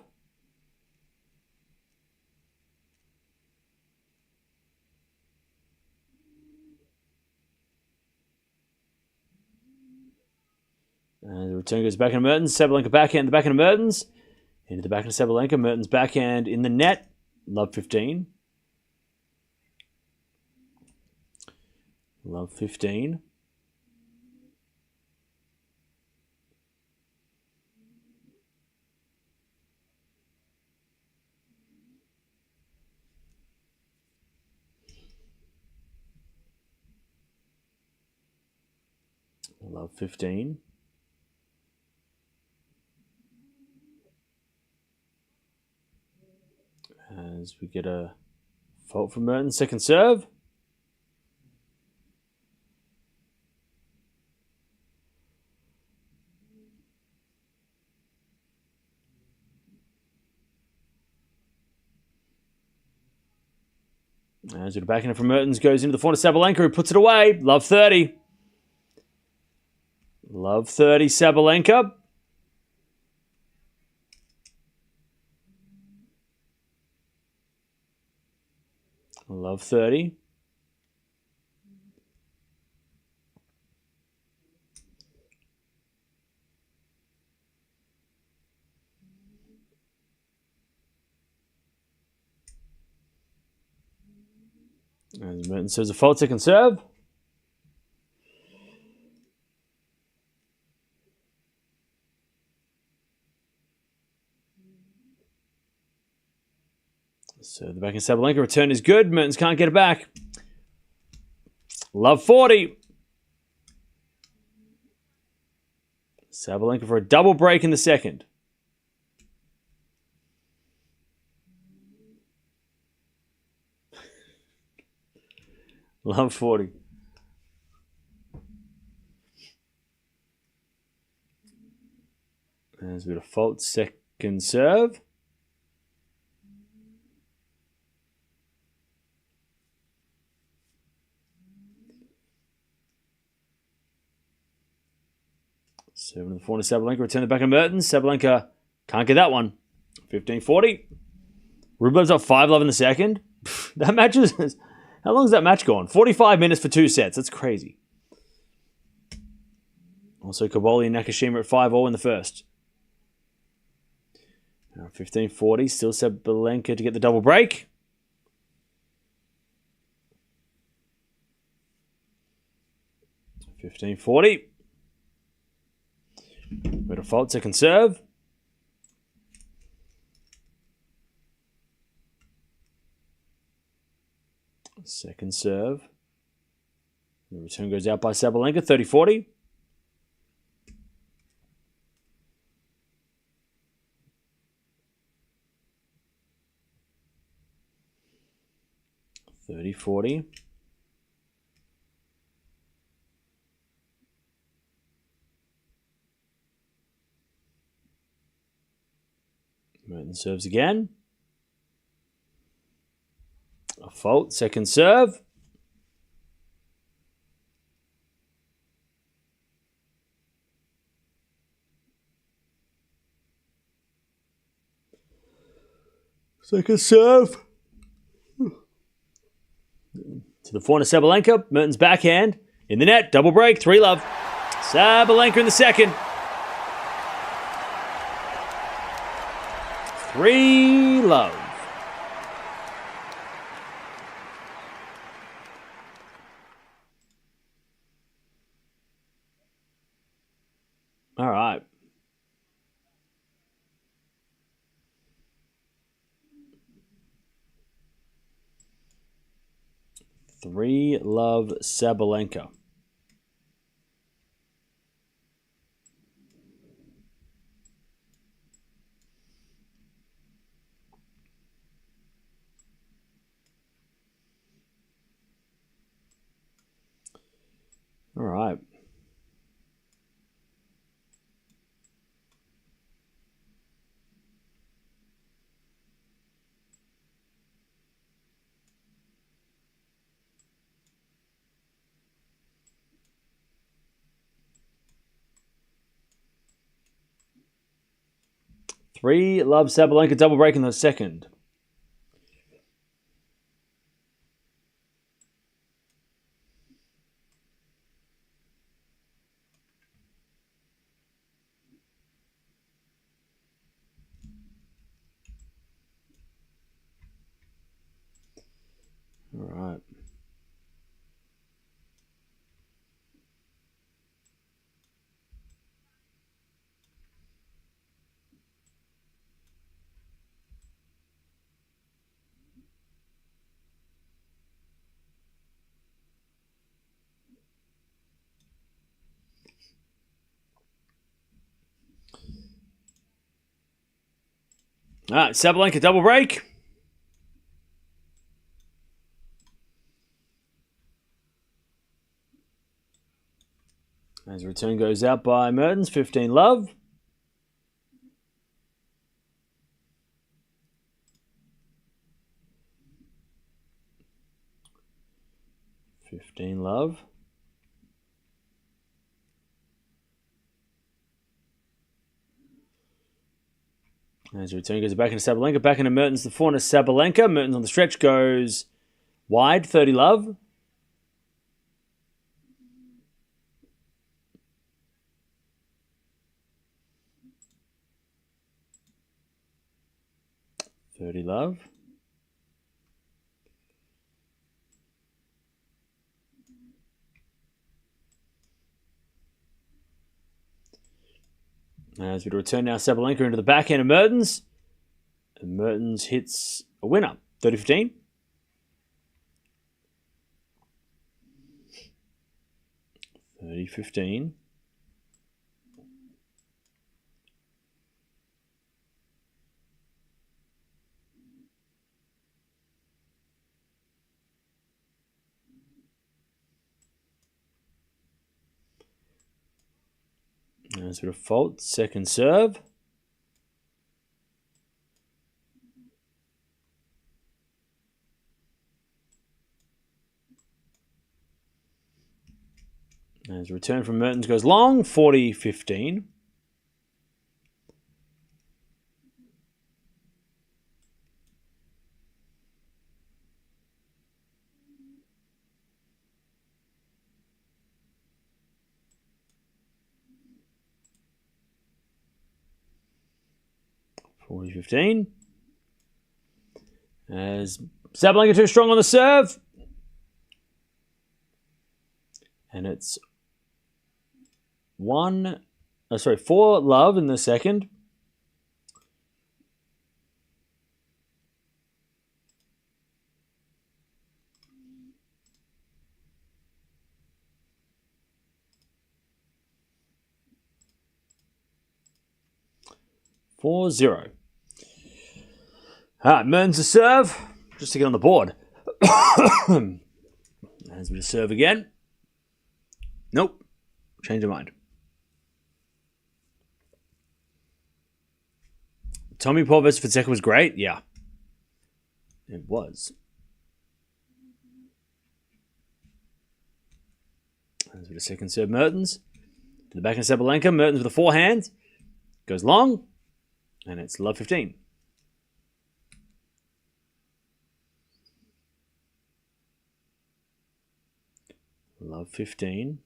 S1: And the return goes back into Mertens. Sabalenka backhand, the backhand of Mertens. Into the backhand of Sabalenka. Mertens backhand in the net. Love 15. Love 15. Love 15. As we get a fault from Mertens. Second serve. As we get a backhand from Mertens. Goes into the forehand of Sabalenka, who puts it away. Love 30. Love 30, Sabalenka. Love 30. As Mertens serves a fault, second serve. So the backhand Sabalenka return is good. Mertens can't get it back. Love 40. Sabalenka for a double break in the second. Love 40. As we got a fault, second serve. Serving to the forehand of Sabalenka, return the back of Mertens. Sabalenka can't get that one. 15-40. Rublev's up 5-love in the second. That match is... How long has that match gone? 45 minutes for 2 sets. That's crazy. Also, Kaboli and Nakashima at 5-all in the first. 15-40. Still Sabalenka to get the double break. $15-40. Got a fault, second serve. Second serve. The return goes out by Sabalenka, 30-40. $30-40. Mertens serves again. A fault, second serve. Second serve. To the forehand of Sabalenka. Mertens backhand. In the net. Double break. 3-love. Sabalenka in the second. 3-love. All right. Three-love Sabalenka. All right. 3-love Sabalenka double break in the second. All right. All right, Sabalenka double break. As return goes out by Mertens, 15-love. Love. As return goes back into Sabalenka, back into Mertens, the forehand Sabalenka. Mertens on the stretch goes wide, 30-love. Love. As we return now, Sabalenka into the backhand of Mertens. And Mertens hits a winner, 30-15. As we default, second serve. As return from Mertens goes long, 40-15. As Sabalenka too strong on the serve. And it's 4-love in the second. All right, Mertens to serve, just to get on the board. As we serve again. Nope. Change of mind. Tommy Paul versus Fonseca was great. Yeah. It was. As with a second serve, Mertens. To the back of Sabalenka. Mertens with a forehand. Goes long. And it's love 15. Love 15.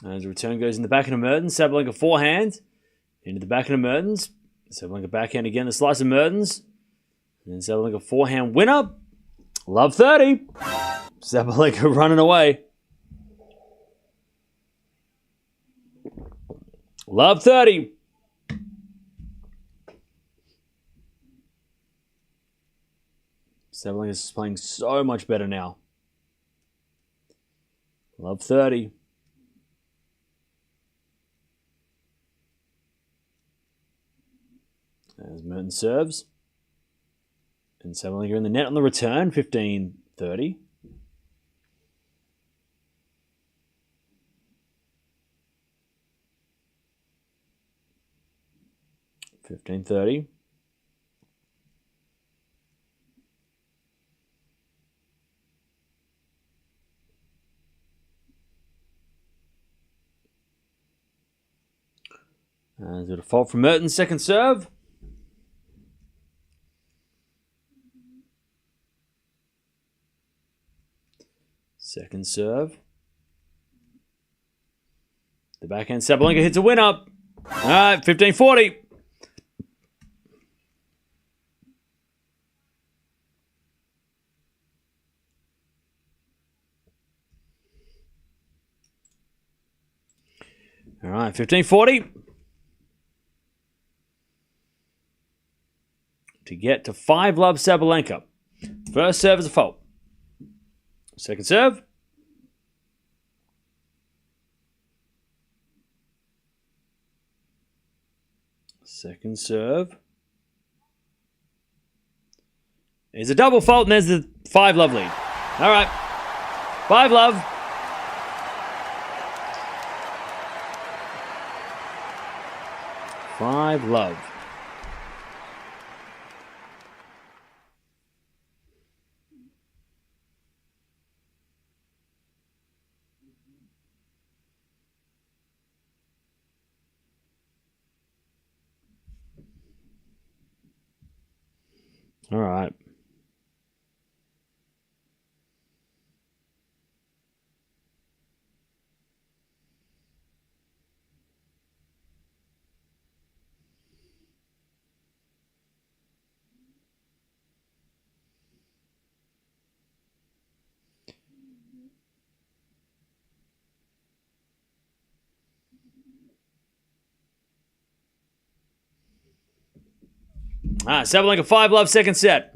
S1: As the return goes in the backhand of Mertens, Sabalenka forehand. Into the backhand of Mertens. Sabalenka backhand again, the slice of Mertens. And then Sabalenka forehand winner. Love 30. Sabalenka running away. Love 30. Sabalenka is playing so much better now. Love 30. As Mertens serves. And Sabalenka in the net on the return, 15-30. There's a fault from Mertens, second serve. Second serve. The backhand Sabalenka hits a winner. All right, 15-40. All right, 15-40. To get to 5-love Sabalenka. First serve is a fault. Second serve. Second serve. There's a double fault, and there's the 5-love lead. All right. 5-love. Five love. All right. Sabalenka 5-love, second set.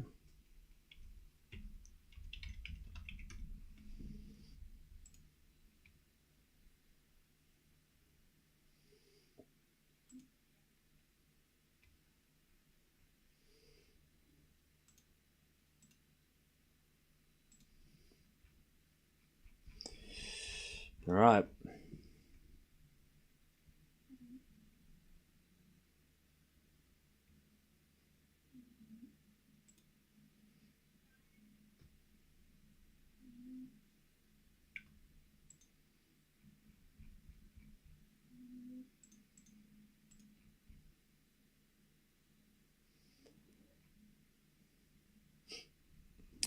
S1: All right.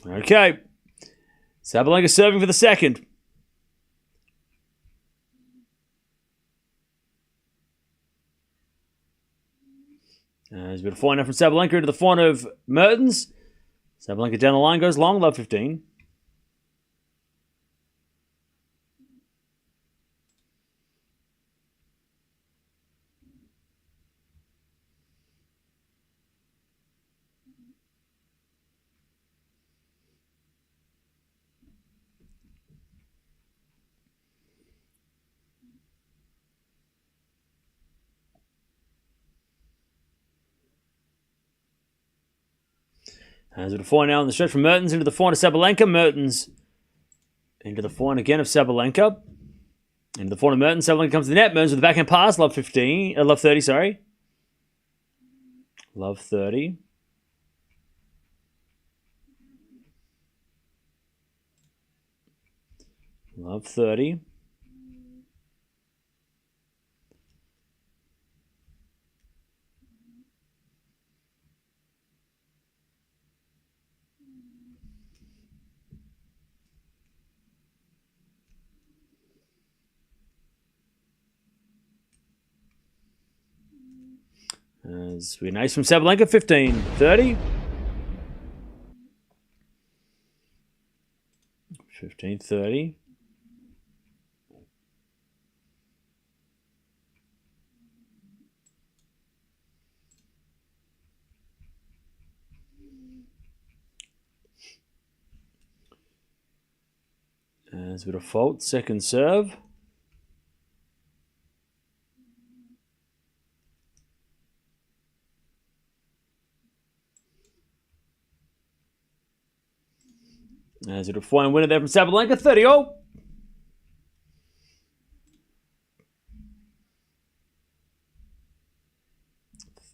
S1: Okay. Sabalenka serving for the second. There's a bit of forehand from Sabalenka into the forehand of Mertens. Sabalenka down the line goes long, love 15. There's a bit of forehand now on the stretch from Mertens into the forehand of Sabalenka. Mertens into the forehand again of Sabalenka. Into the forehand of Mertens. Sabalenka comes to the net. Mertens with the backhand pass. Love 30, sorry. Love 30. Love 30. Sweet nice from Sabalenka, 15-30. 15-30. There's a bit of fault, second serve. There's a forehand winner there from Sabalenka, 30-all.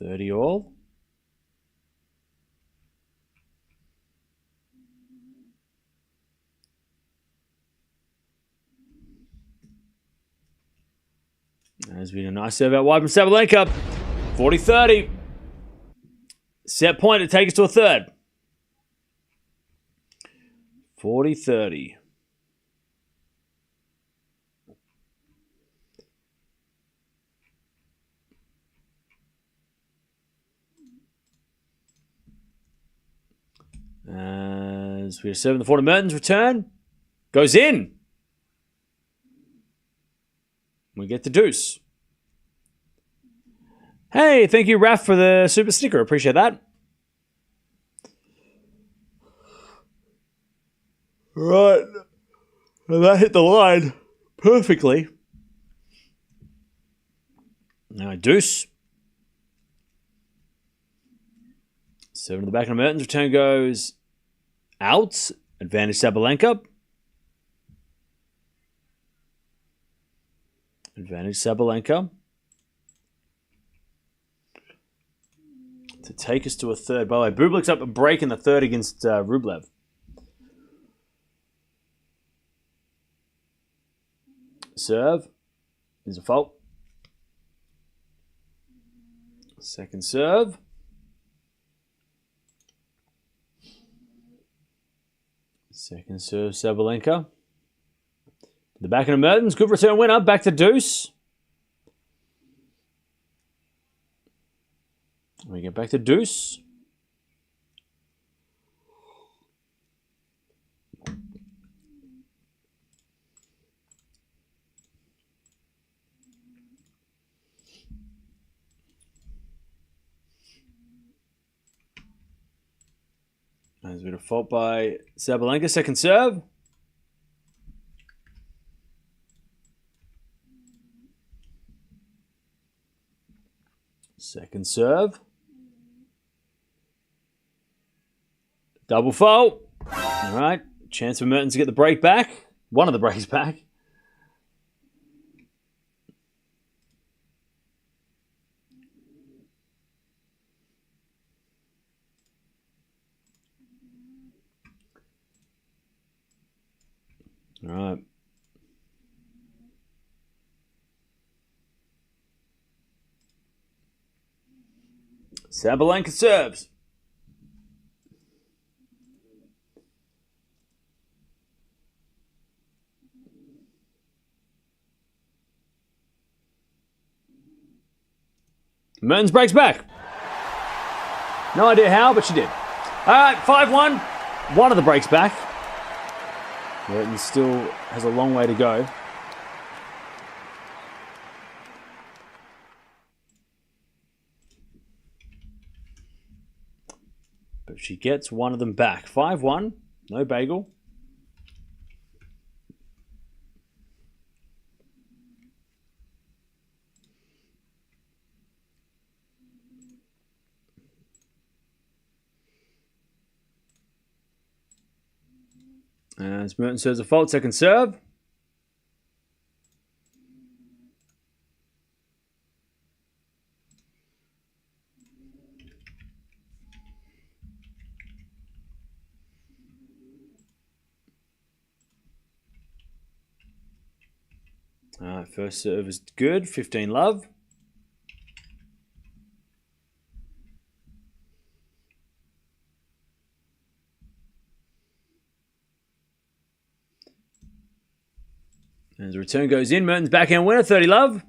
S1: 30-all. There's been a nice serve out wide from Sabalenka. 40-30. Set point to take us to a third. 40-30. As we're serving the floor to Mertens, return. Goes in. We get the deuce. Hey, thank you, Raf, for the super sticker. Appreciate that. Right. And that hit the line perfectly. Now deuce. Seven to the back of Mertens. Return goes out. Advantage Sabalenka. Advantage Sabalenka. To take us to a third. By the way, Bublik's up a break in the third against Rublev. Serve. There's a fault. Second serve. Second serve, Sabalenka. The back of Mertens. Good return winner. Back to deuce. We get back to deuce. There's a bit of fault by Sabalenka. Second serve. Second serve. Double fault. All right. Chance for Mertens to get the break back. One of the breaks back. All right. Sabalenka serves. Mertens breaks back. No idea how, but she did. All right, 5-1. One of the breaks back. Mertens still has a long way to go. But she gets one of them back. 5-1. No bagel. As Mertens serves a fault, second serve. First serve is good, 15 love. As the return goes in, Mertens backhand winner, 30 love.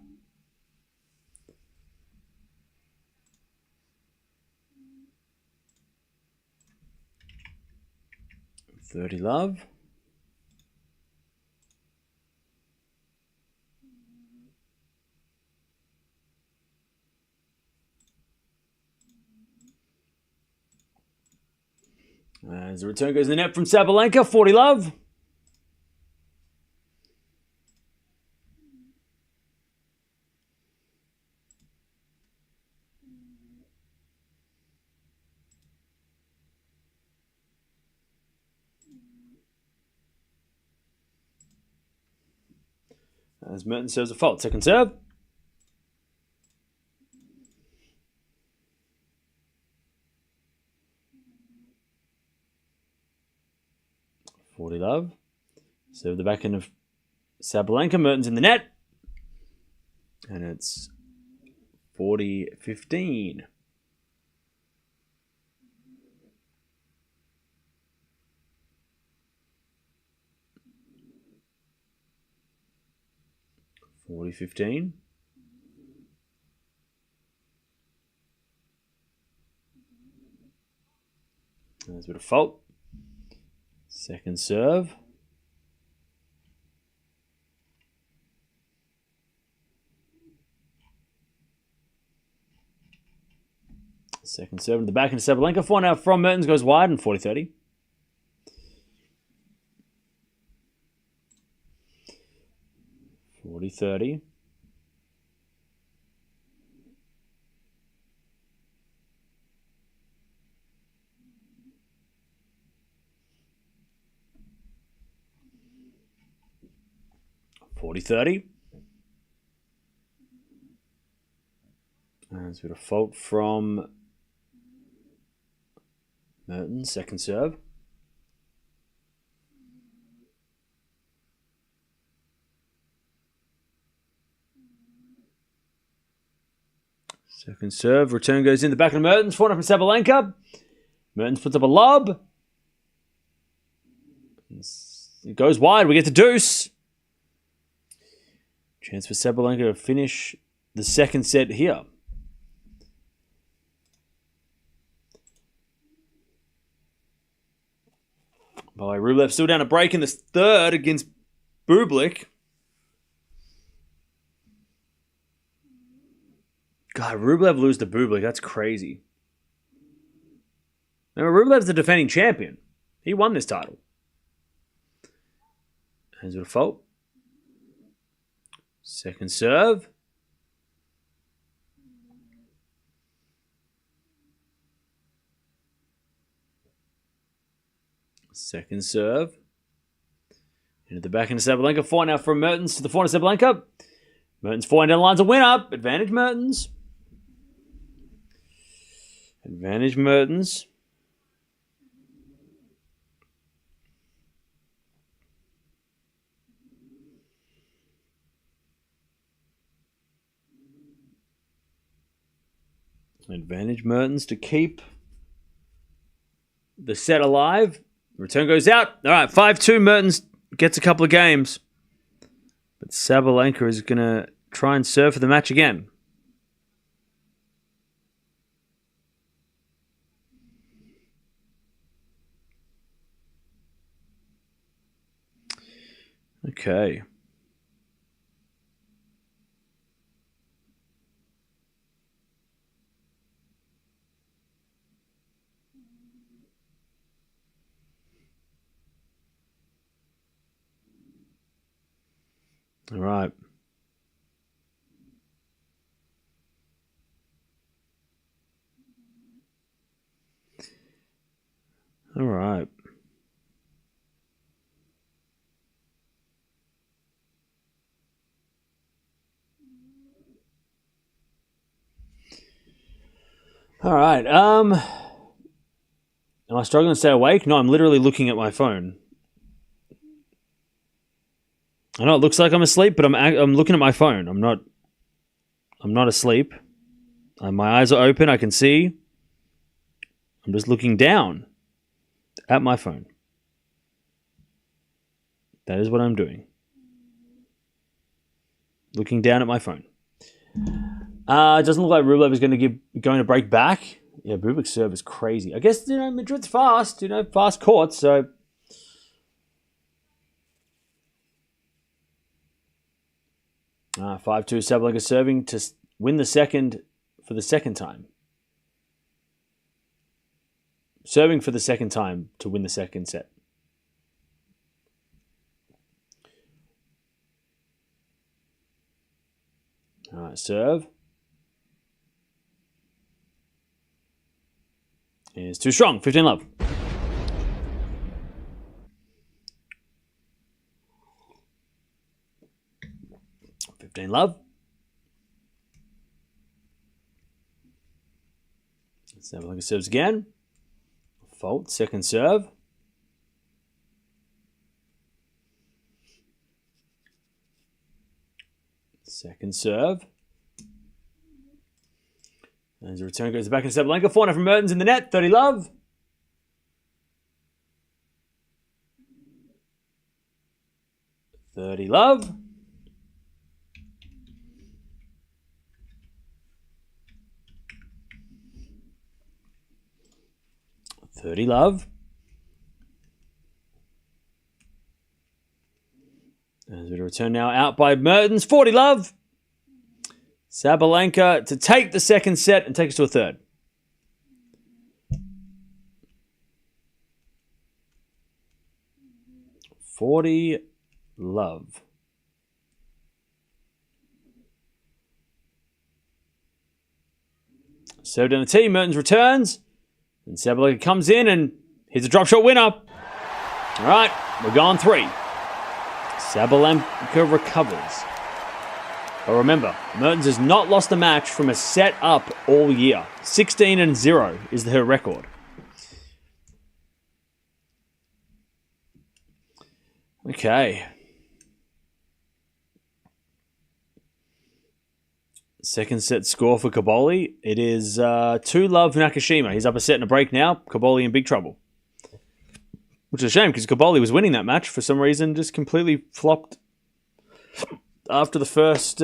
S1: $30 love. As the return goes in the net from Sabalenka, 40 love. As Mertens serves a fault, second serve. $40 love. Serve the back end of Sabalenka. Mertens in the net. And it's 40-15. (40-15). There's a bit of fault. Second serve. Second serve in the back into Sabalenka. 4 now from Mertens, goes wide and 40-30. (40-30). (40-30). There's a bit of fault from Mertens, second serve. Second serve, return goes in the back of Mertens, 4 from Sabalenka. Mertens puts up a lob. It goes wide, we get to deuce. Chance for Sabalenka to finish the second set here. By the way, Rublev still down a break in the third against Bublik. God, Rublev lose to Bublik. That's crazy. Remember, Rublev's the defending champion. He won this title. Hands with a fault. Second serve. Second serve. Into the back into Sabalenka. 4 now from Mertens to the 4 to Sabalenka. Mertens 4 down the line's a winner. Advantage Mertens. Advantage Mertens. Advantage Mertens to keep the set alive. Return goes out. All right, 5-2. Mertens gets a couple of games. But Sabalenka is going to try and serve for the match again. Okay. All right. All right. All right. Am I struggling to stay awake? No, I'm literally looking at my phone. I know it looks like I'm asleep, but I'm looking at my phone. I'm not asleep. My eyes are open. I can see. I'm just looking down at my phone. That is what I'm doing. Looking down at my phone. It doesn't look like Rublev is going to break back. Yeah, Bublik's serve is crazy. I guess Madrid's fast. Fast courts. So. 5-2 Sabalenka serving to win the second for the second time. Serving for the second time to win the second set. All right, serve. Is too strong. 15 love. Love. Sabalenka serves again. Fault. Second serve. Second serve. As a return goes back to Sabalenka. 4 from Mertens in the net. 30 love. $30 love. $30 love. As we return now out by Mertens. 40 love. Sabalenka to take the second set and take us to a third. $40 love. Served on the tee. Mertens returns. And Sabalenka comes in and hits a drop shot winner. All right, we're going 3. Sabalenka recovers. But remember, Mertens has not lost a match from a set up all year. 16-0 is her record. Okay. Second set score for Cobolli. It is 2 love Nakashima. He's up a set and a break now. Cobolli in big trouble. Which is a shame because Cobolli was winning that match. For some reason, just completely flopped after the first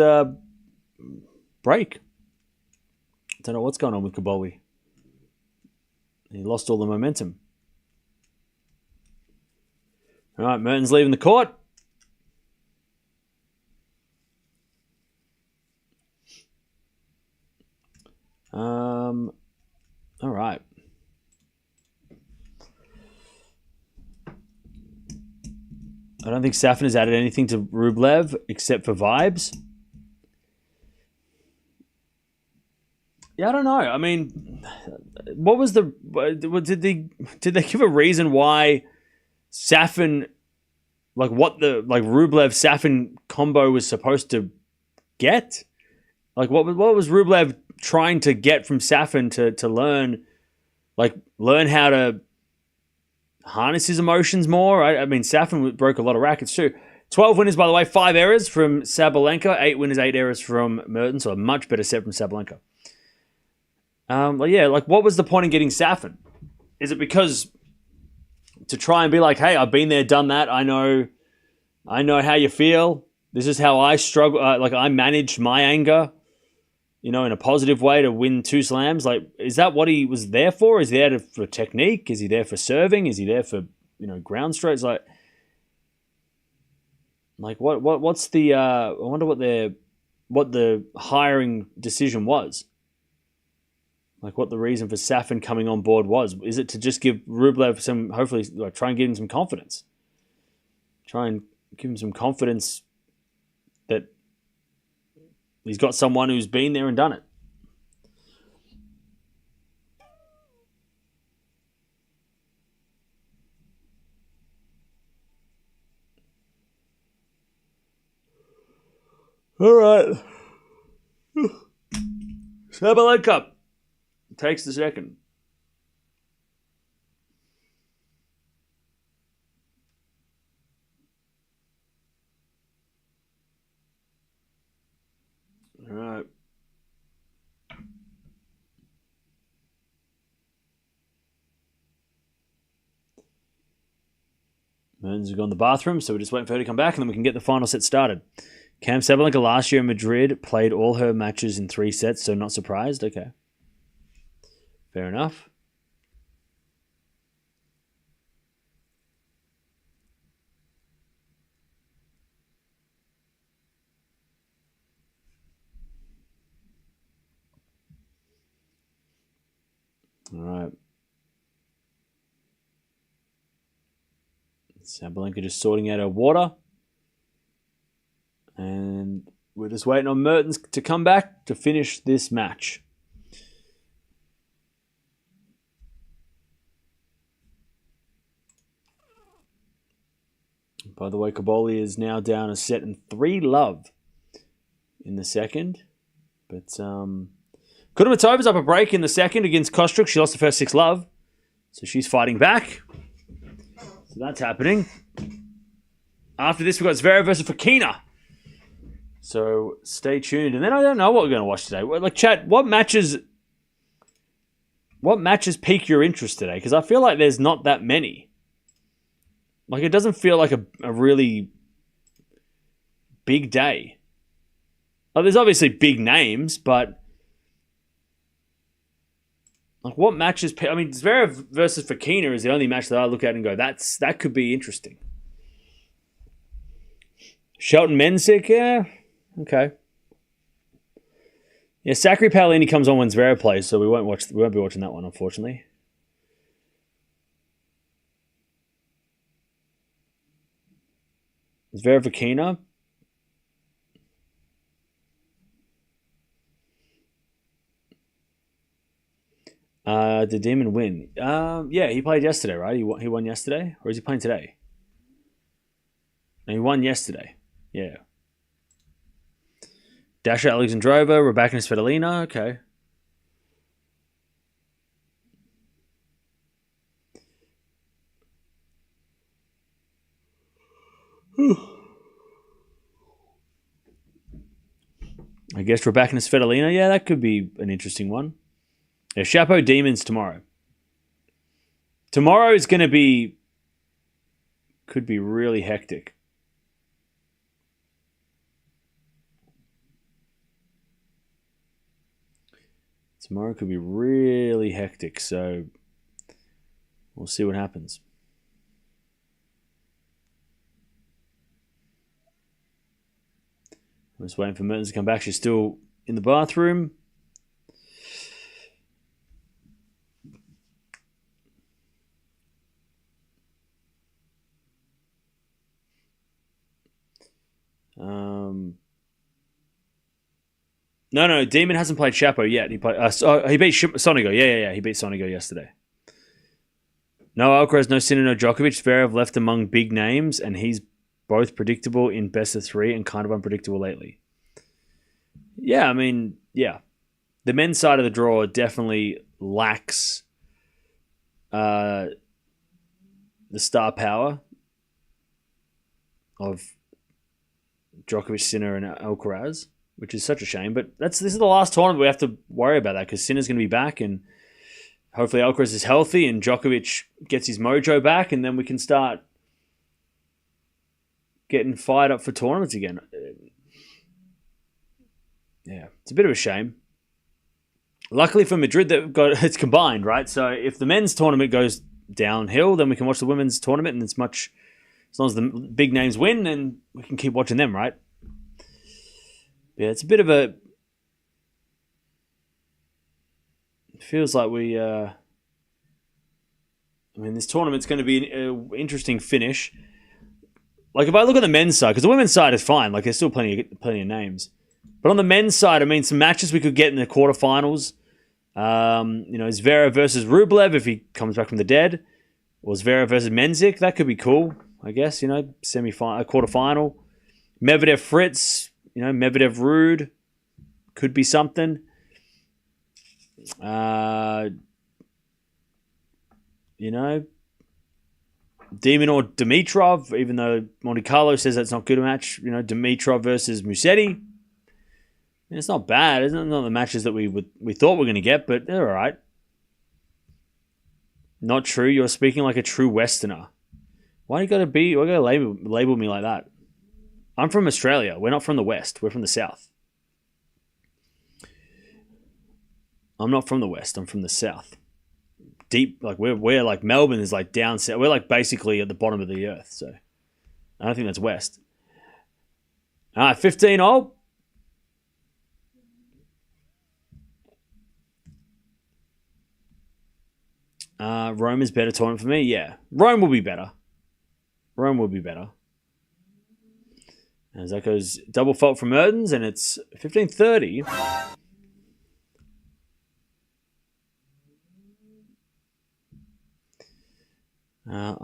S1: break. I don't know what's going on with Cobolli. He lost all the momentum. All right, Mertens leaving the court. All right. I don't think Safin has added anything to Rublev except for vibes. Yeah, I don't know. I mean, what was the... Did they give a reason why Safin... Like, what the... Like, Rublev-Safin combo was supposed to get? Like, what was Rublev trying to get from Safin to learn... Like, learn how to harness his emotions more? I mean, Safin broke a lot of rackets too. 12 winners, by the way. 5 errors from Sabalenka. 8 winners, 8 errors from Mertens. So a much better set from Sabalenka. Yeah, like, what was the point in getting Safin? Is it because to try and be like, hey, I've been there, done that. I know how you feel. This is how I struggle. Like, I managed my anger, in a positive way to win 2 slams. Like, is that what he was there for? Is he there for technique? Is he there for serving? Is he there for, ground strokes? Like what's the, I wonder what the hiring decision was. Like, what the reason for Safin coming on board was. Is it to just give Rublev hopefully, like, try and give him some confidence? Try and give him some confidence that he's got someone who's been there and done it. All right. Sabalenka takes the second. All right. Mertens has gone to the bathroom, so we're just waiting for her to come back, and then we can get the final set started. Cam Sabalenka last year in Madrid played all her matches in 3 sets, so not surprised. Okay. Fair enough. All right. Sabalenka just sorting out her water. And we're just waiting on Mertens to come back to finish this match. By the way, Cobolli is now down a set and 3 love in the second. But Kudermetova's up a break in the second against Kostruk. She lost the first 6 love. So she's fighting back. So that's happening. After this, we've got Zverev versus Fokina. So stay tuned. And then I don't know what we're going to watch today. Like, chat, what matches pique your interest today? Because I feel like there's not that many. Like, it doesn't feel like a really big day. Like, there's obviously big names, but like, what matches? I mean, Zverev versus Fokina is the only match that I look at and go, that could be interesting. Shelton Menzik, yeah, okay. Yeah, Sakari Paolini comes on when Zverev plays, so we won't be watching that one, unfortunately. Zverev Fokina. Did Demon win? Yeah, he played yesterday, right? He won yesterday? Or is he playing today? No, he won yesterday. Yeah. Dasha Alexandrova, Raducanu Svitolina. Okay. I guess Raducanu Svitolina. Yeah, that could be an interesting one. Yeah, Chapeau Demons tomorrow. Tomorrow is going to be... could be really hectic. Tomorrow could be really hectic, so we'll see what happens. I'm just waiting for Mertens to come back. She's still in the bathroom. No, Demon hasn't played Chapeau yet. He beat Sonigo. Yeah. He beat Sonigo yesterday. No Alcaraz, no Sinner, no Djokovic. Zverev left among big names, and he's both predictable in best of three and kind of unpredictable lately. Yeah, I mean, yeah. The men's side of the draw definitely lacks the star power of Djokovic, Sinner, and Alcaraz, which is such a shame. But this is the last tournament we have to worry about that, because Sinner's going to be back, and hopefully Alcaraz is healthy and Djokovic gets his mojo back, and then we can start getting fired up for tournaments again. Yeah, it's a bit of a shame. Luckily for Madrid, it's combined, right? So if the men's tournament goes downhill, then we can watch the women's tournament, and it's much, as long as the big names win, then we can keep watching them, right? Yeah, it's a bit of a... It feels like we... I mean, this tournament's going to be an interesting finish. Like, if I look at the men's side, because the women's side is fine, like, there's still plenty of names. But on the men's side, I mean, some matches we could get in the quarterfinals. Zverev versus Rublev if he comes back from the dead. Or Zverev versus Menzik. That could be cool, I guess, semi-final, quarterfinal. Medvedev Fritz, Medvedev Rude. Could be something. Demon or Dimitrov, even though Monte Carlo says that's not good a match. Dimitrov versus Musetti. It's not bad. It's not the matches that we thought we were going to get, but they're all right. Not true. You're speaking like a true Westerner. Why you got to label me like that? I'm from Australia. We're not from the West. We're from the South. I'm not from the West. I'm from the South. Deep, like we're like Melbourne is like down south. We're like basically at the bottom of the earth. So I don't think that's West. All right, 15-all. Rome is better tournament for me. Yeah, Rome will be better. As that goes, double fault from Mertens, and it's 15:30.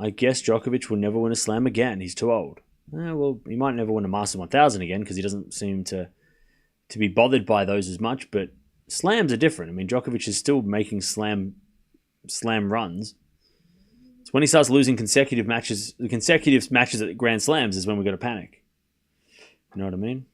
S1: I guess Djokovic will never win a slam again. He's too old. Well, he might never win a Masters 1000 again because he doesn't seem to be bothered by those as much. But slams are different. I mean, Djokovic is still making slam runs. It's when he starts losing consecutive matches at Grand Slams is when we got to panic. You know what I mean?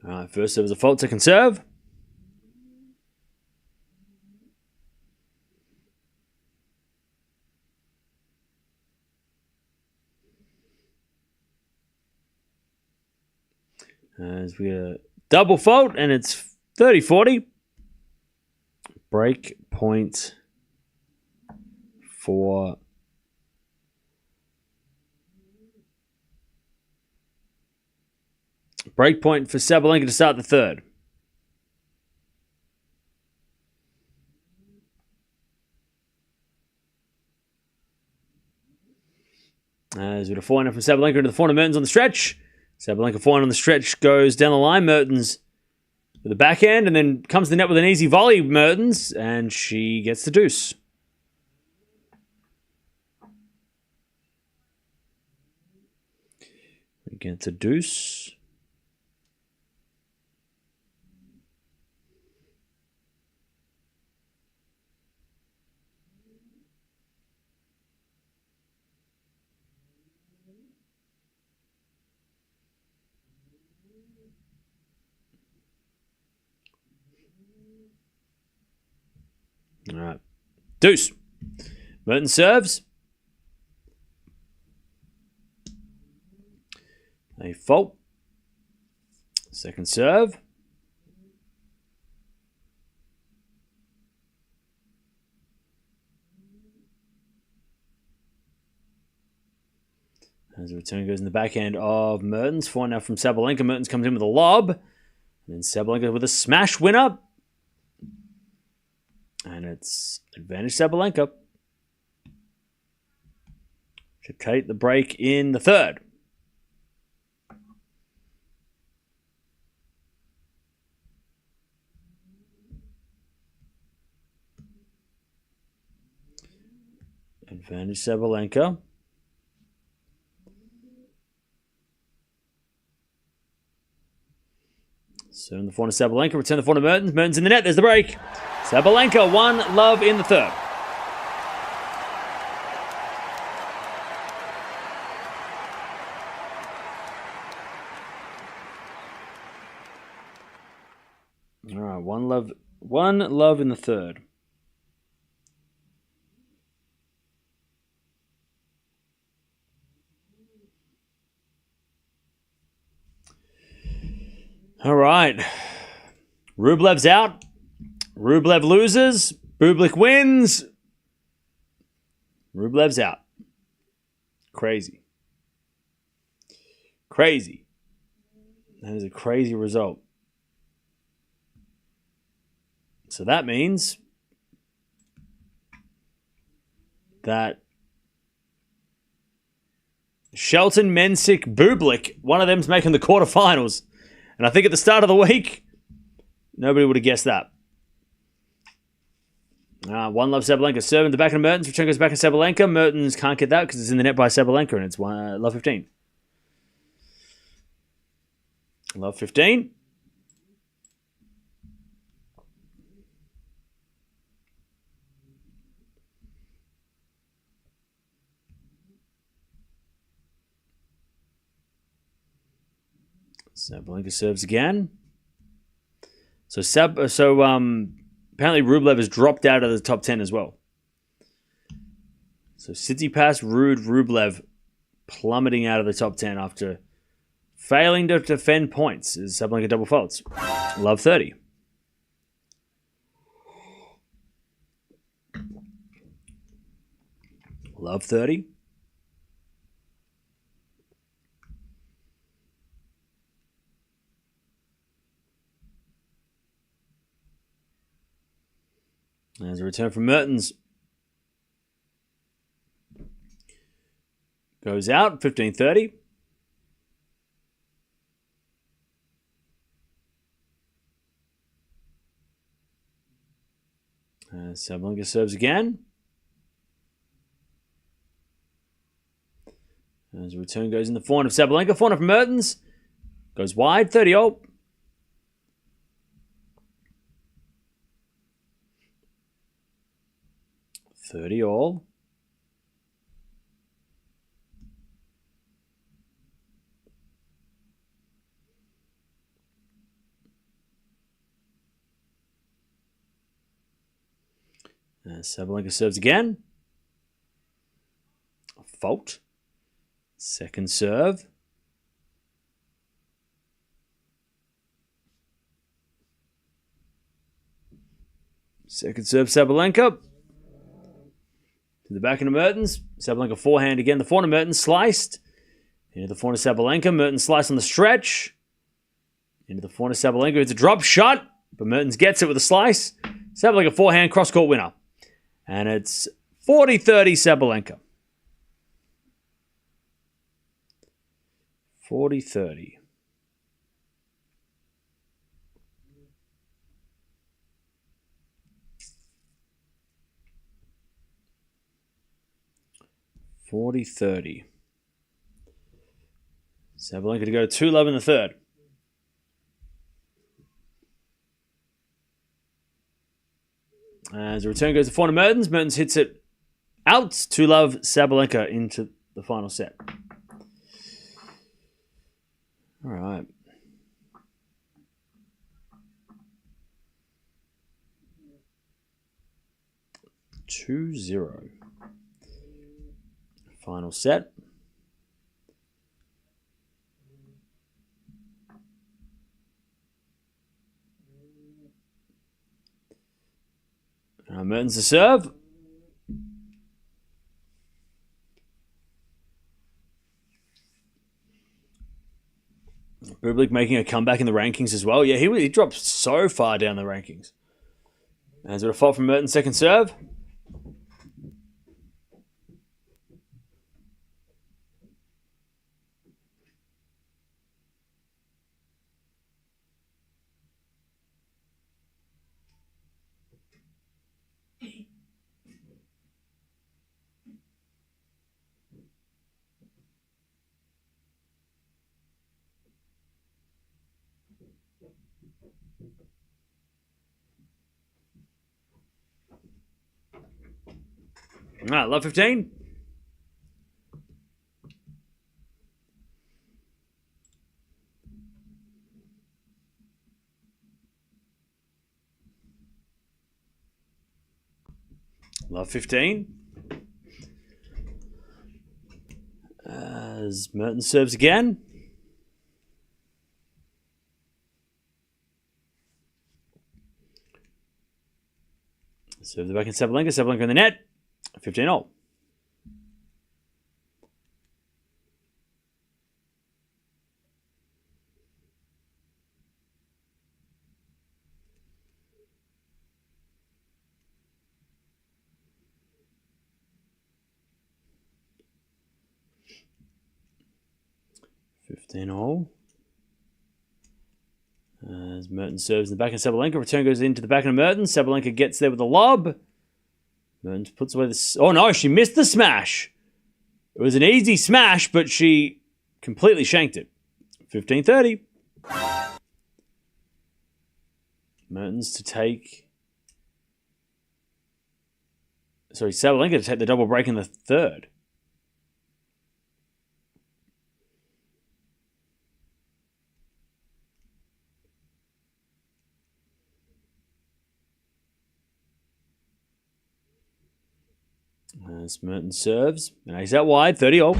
S1: All right, first serve was a fault, second serve. As we get a double fault, and it's 30-40. Break point for Sabalenka to start the third. As with a 4-0 from Sabalenka into the 4 Mertens on the stretch. Sabalenka 4 on the stretch, goes down the line. Mertens with the backhand, and then comes to the net with an easy volley, Mertens, and she gets the deuce. We get the deuce. All right. Deuce. Mertens serves. A fault. Second serve. As the return goes in the backhand of Mertens. 4 now from Sabalenka. Mertens comes in with a lob. And then Sabalenka with a smash winner. And it's advantage Sabalenka to take the break in the third. Advantage Sabalenka. So in the forehand of Sabalenka, return the forehand of Mertens. Mertens in the net, there's the break. Sabalenka 1-love in the third. All right, 1-love in the third. All right. Rublev's out. Rublev loses. Bublik wins. Rublev's out. Crazy. Crazy. That is a crazy result. So that means that Shelton, Mensik, Bublik, one of them's making the quarterfinals. And I think at the start of the week, nobody would have guessed that. 1-love Sabalenka. Serving the back of Mertens. Return goes back to Sabalenka. Mertens can't get that because it's in the net by Sabalenka, and it's love 15. Love 15. Sabalenka serves again. So apparently Rublev has dropped out of the top 10 as well. So Tsitsipas, Ruud, Rublev plummeting out of the top 10 after failing to defend points as Sabalenka double faults. Love 30. Love 30. There's a return from Mertens. Goes out, 15-30. Sabalenka serves again. As a return goes in the forehand of Sabalenka. Forehand from Mertens. Goes wide, 30-all. All. Sabalenka serves again. Fault. Second serve. Second serve, Sabalenka. To the back into Mertens. Sabalenka forehand again. The forehand of Mertens sliced. Into the forehand of Sabalenka. Mertens sliced on the stretch. Into the forehand of Sabalenka. It's a drop shot, but Mertens gets it with a slice. Sabalenka forehand, cross-court winner. And it's 40-30 Sabalenka. 40-30. Sabalenka to go 2-love in the third. As the return goes to forehand Mertens. Mertens hits it out. 2-love Sabalenka into the final set. All right. Two zero. Final set. Mertens to serve. Bublik making a comeback in the rankings as well. Yeah, he dropped so far down the rankings. As a fault from Mertens, second serve. All right, love 15. Love 15. As Mertens serves again. Serve the back in Sabalenka. Sabalenka in the net. 15-all. As Mertens serves in the back of Sabalenka. Return goes into the back of Mertens. Sabalenka gets there with a lob. Mertens puts away the... Oh no, she missed the smash. It was an easy smash, but she completely shanked it. 15-30. Mertens to take... Sorry, Sabalenka to take the double break in the third. As Mertens serves. And he's out wide. 30-all.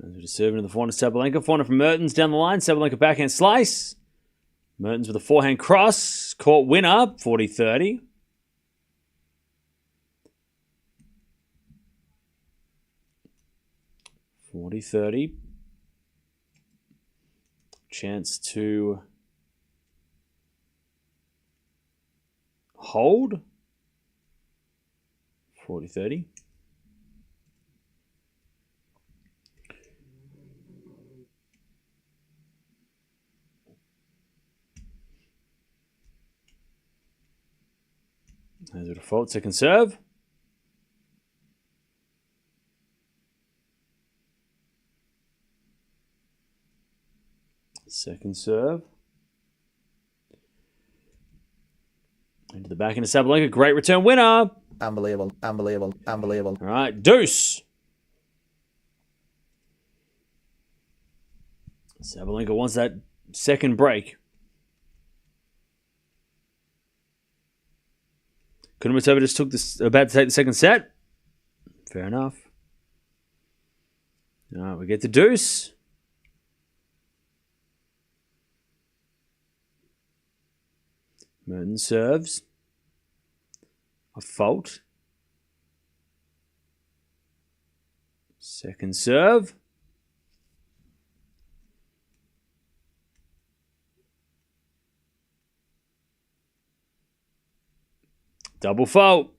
S1: As we're serving to the forehand of Sabalenka. Forehand from Mertens down the line. Sabalenka backhand slice. Mertens with a forehand cross. Court winner. 40-30. Chance to hold. 40-30. There's a default second serve. Second serve. Into the backhand of Sabalenka. Great return winner.
S3: Unbelievable, unbelievable, unbelievable.
S1: All right, deuce. Sabalenka wants that second break. Kudermetova just about to take the second set. Fair enough. All right, we get the deuce. Mertens serves. A fault. Second serve. Double fault.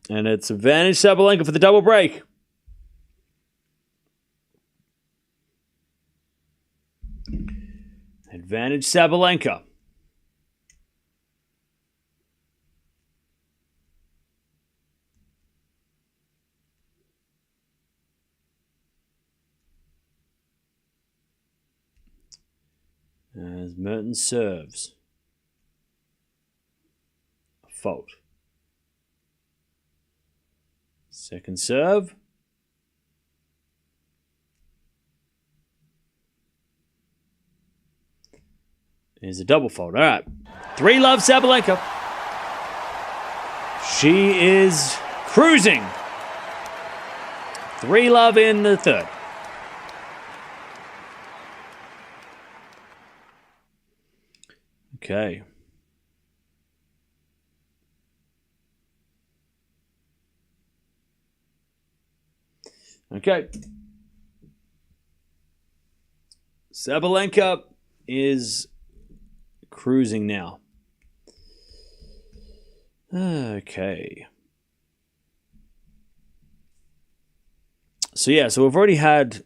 S1: And it's advantage Sabalenka for the double break. Advantage Sabalenka. As Mertens serves. A fault. Second serve. Is a double fault. All right. 3-love Sabalenka. She is cruising. 3-love in the third. Okay. Okay. Sabalenka is cruising now. Okay. So we've already had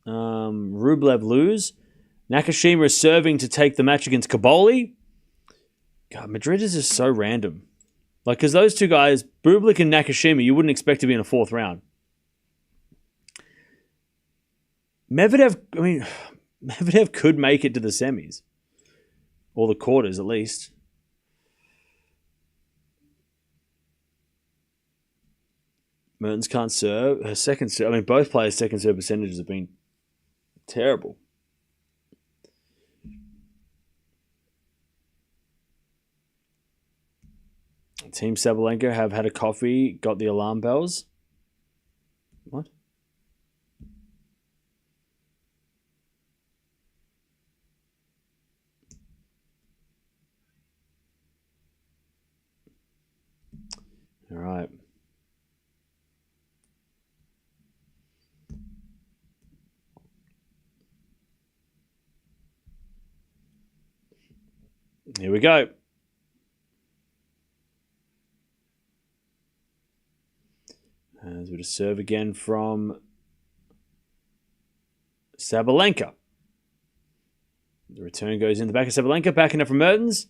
S1: Rublev lose. Nakashima is serving to take the match against Kaboli. God, Madrid is just so random. Like, because those two guys, Bublik and Nakashima, you wouldn't expect to be in a fourth round. Medvedev could make it to the semis. Or the quarters, at least. Mertens can't serve. Her second serve, both players' second serve percentages have been terrible. Team Sabalenka have had a coffee, got the alarm bells. What? All right. Here we go. As we just serve again from Sabalenka. The return goes in the back of Sabalenka, backing up from Mertens.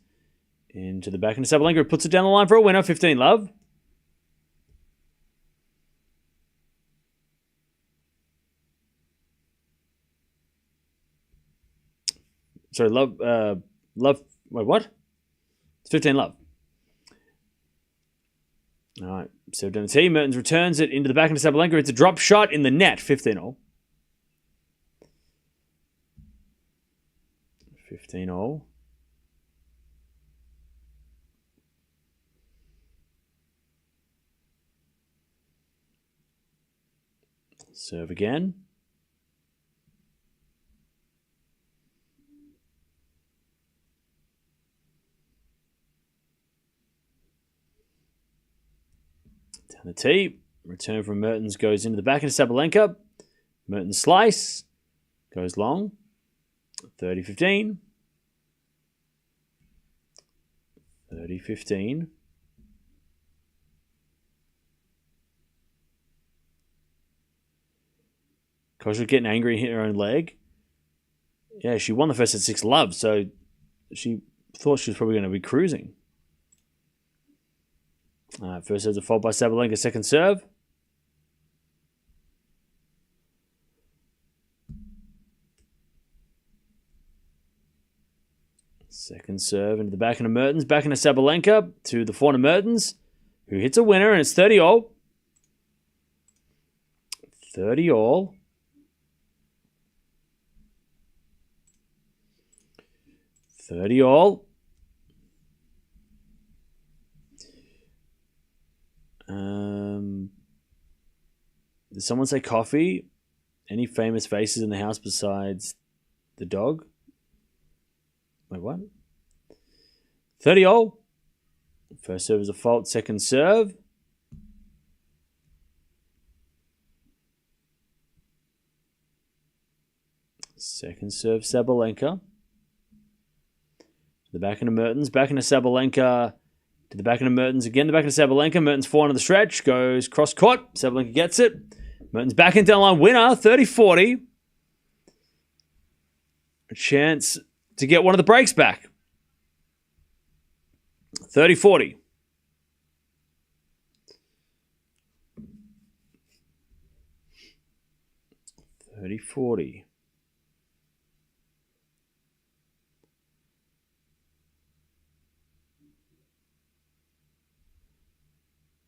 S1: Into the back of Sabalenka, who puts it down the line for a winner, 15-love. Sorry, love, wait, what? It's 15-love. All right, served down the tee. Mertens returns it into the back of Sabalenka. It's a drop shot in the net, 15-all. 15-all. Serve again. Down the tee. Return from Mertens goes into the back of Sabalenka. Mertens slice. Goes long. 30-15. 30-15. Kosher getting angry and hit her own leg. Yeah, she won the first at 6-love, so she thought she was probably going to be cruising. First serve's a fault by Sabalenka, second serve. Second serve into the backhand of Mertens. Backhand of Sabalenka to the forehand of Mertens, who hits a winner, and it's 30-all. 30-all. Did someone say coffee? Any famous faces in the house besides the dog? Wait, what? 30-all. First serve is a fault. Second serve. Second serve, Sabalenka. The backhand of Mertens. Backhand of Sabalenka to the backhand of Mertens. Again, the backhand of Sabalenka. Mertens forehand of the stretch. Goes cross-court. Sabalenka gets it. Mertens backhand down line winner. 30-40. A chance to get one of the breaks back. 30-40.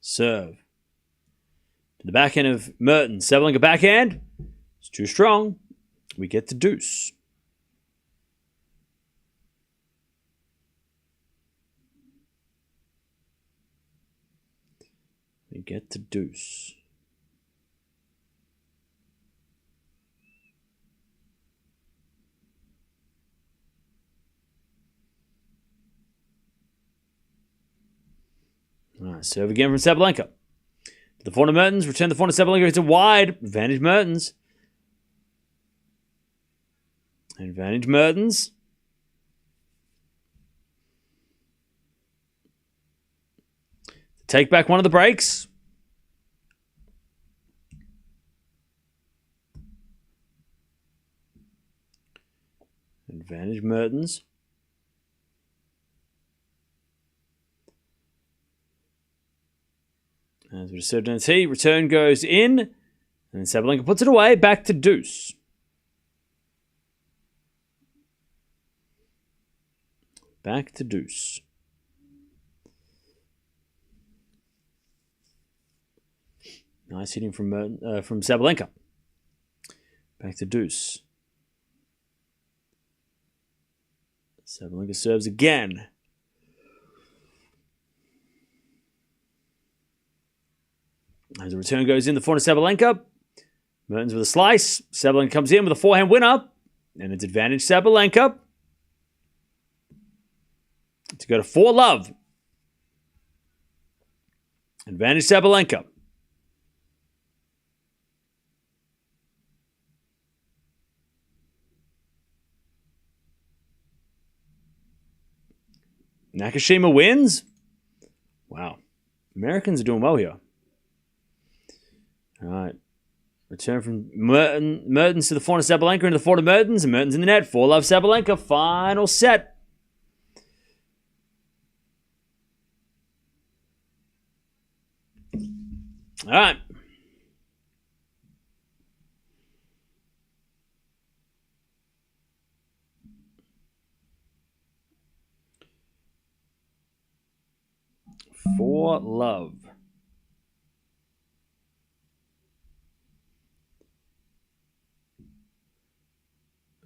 S1: Serve. To the backhand of Mertens. Sabalenka backhand. It's too strong. We get to deuce. All right, serve again from Sabalenka. To the forehand of Mertens. Return the forehand of Sabalenka. It's a wide. Advantage Mertens. Take back one of the breaks. Advantage Mertens. As we served in the tee, return goes in, and Sabalenka puts it away, back to deuce. Nice hitting from Sabalenka. Back to deuce. Sabalenka serves again. As the return goes in, the forehand of Sabalenka. Mertens with a slice. Sabalenka comes in with a forehand winner. And it's advantage Sabalenka. To go to 4-love. Advantage Sabalenka. Nakashima wins. Wow. Americans are doing well here. All right. Return from Mertens to the forehand of Sabalenka into the forehand of Mertens. And Mertens in the net. 4-love Sabalenka. Final set. All right. For love.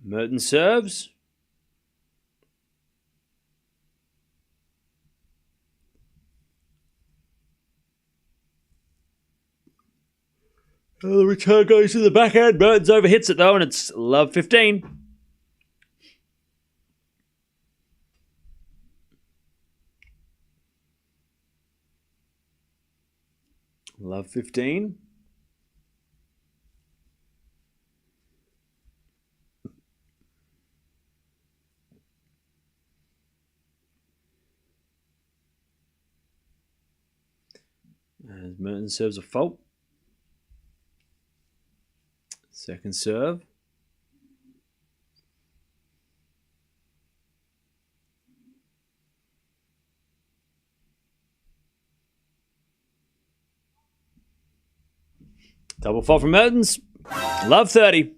S1: Mertens serves. The return goes to the backhand. Mertens overhits it though, and it's love 15. Love 15. As Mertens serves a fault. Second serve. Double fault from Mertens. Love 30.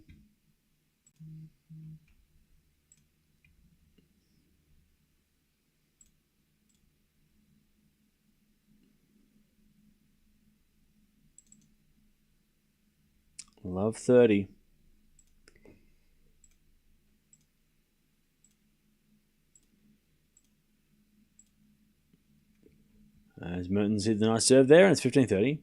S1: Love 30. As Mertens hit the nice serve there, and it's 15-30.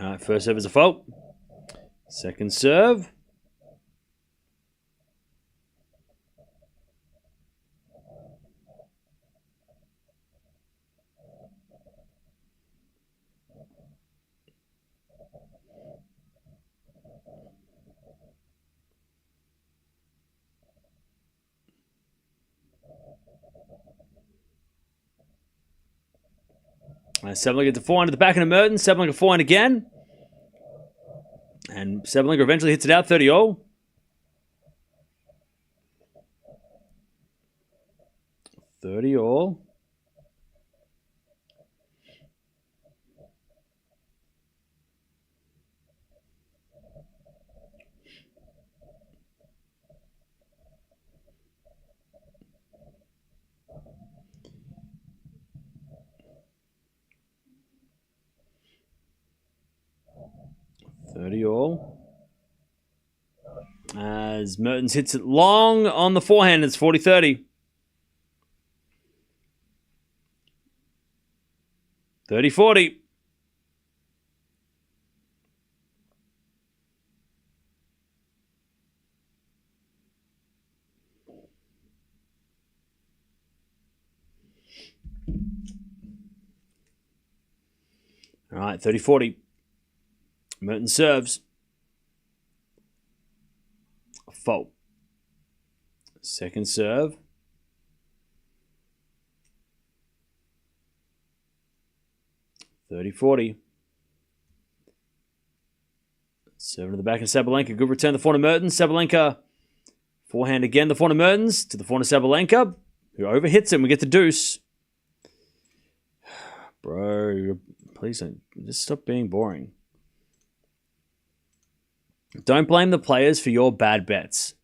S1: All right, first serve is a fault. Second serve. Sabalenka gets a forehand at the back of Mertens. Sabalenka forehand again. And Sabalenka eventually hits it out 30-all. 30-all. As Mertens hits it long on the forehand, it's 40-30. 30-40. All right, 30-40. Mertens serves. Fault. Second serve. (30-40). Serving to the back of Sabalenka. Good return to the forehand of Mertens. Sabalenka. Forehand again. The forehand of Mertens to the forehand of Sabalenka, who overhits him. We get the deuce. Bro, please don't. Just stop being boring. Don't blame the players for your bad bets.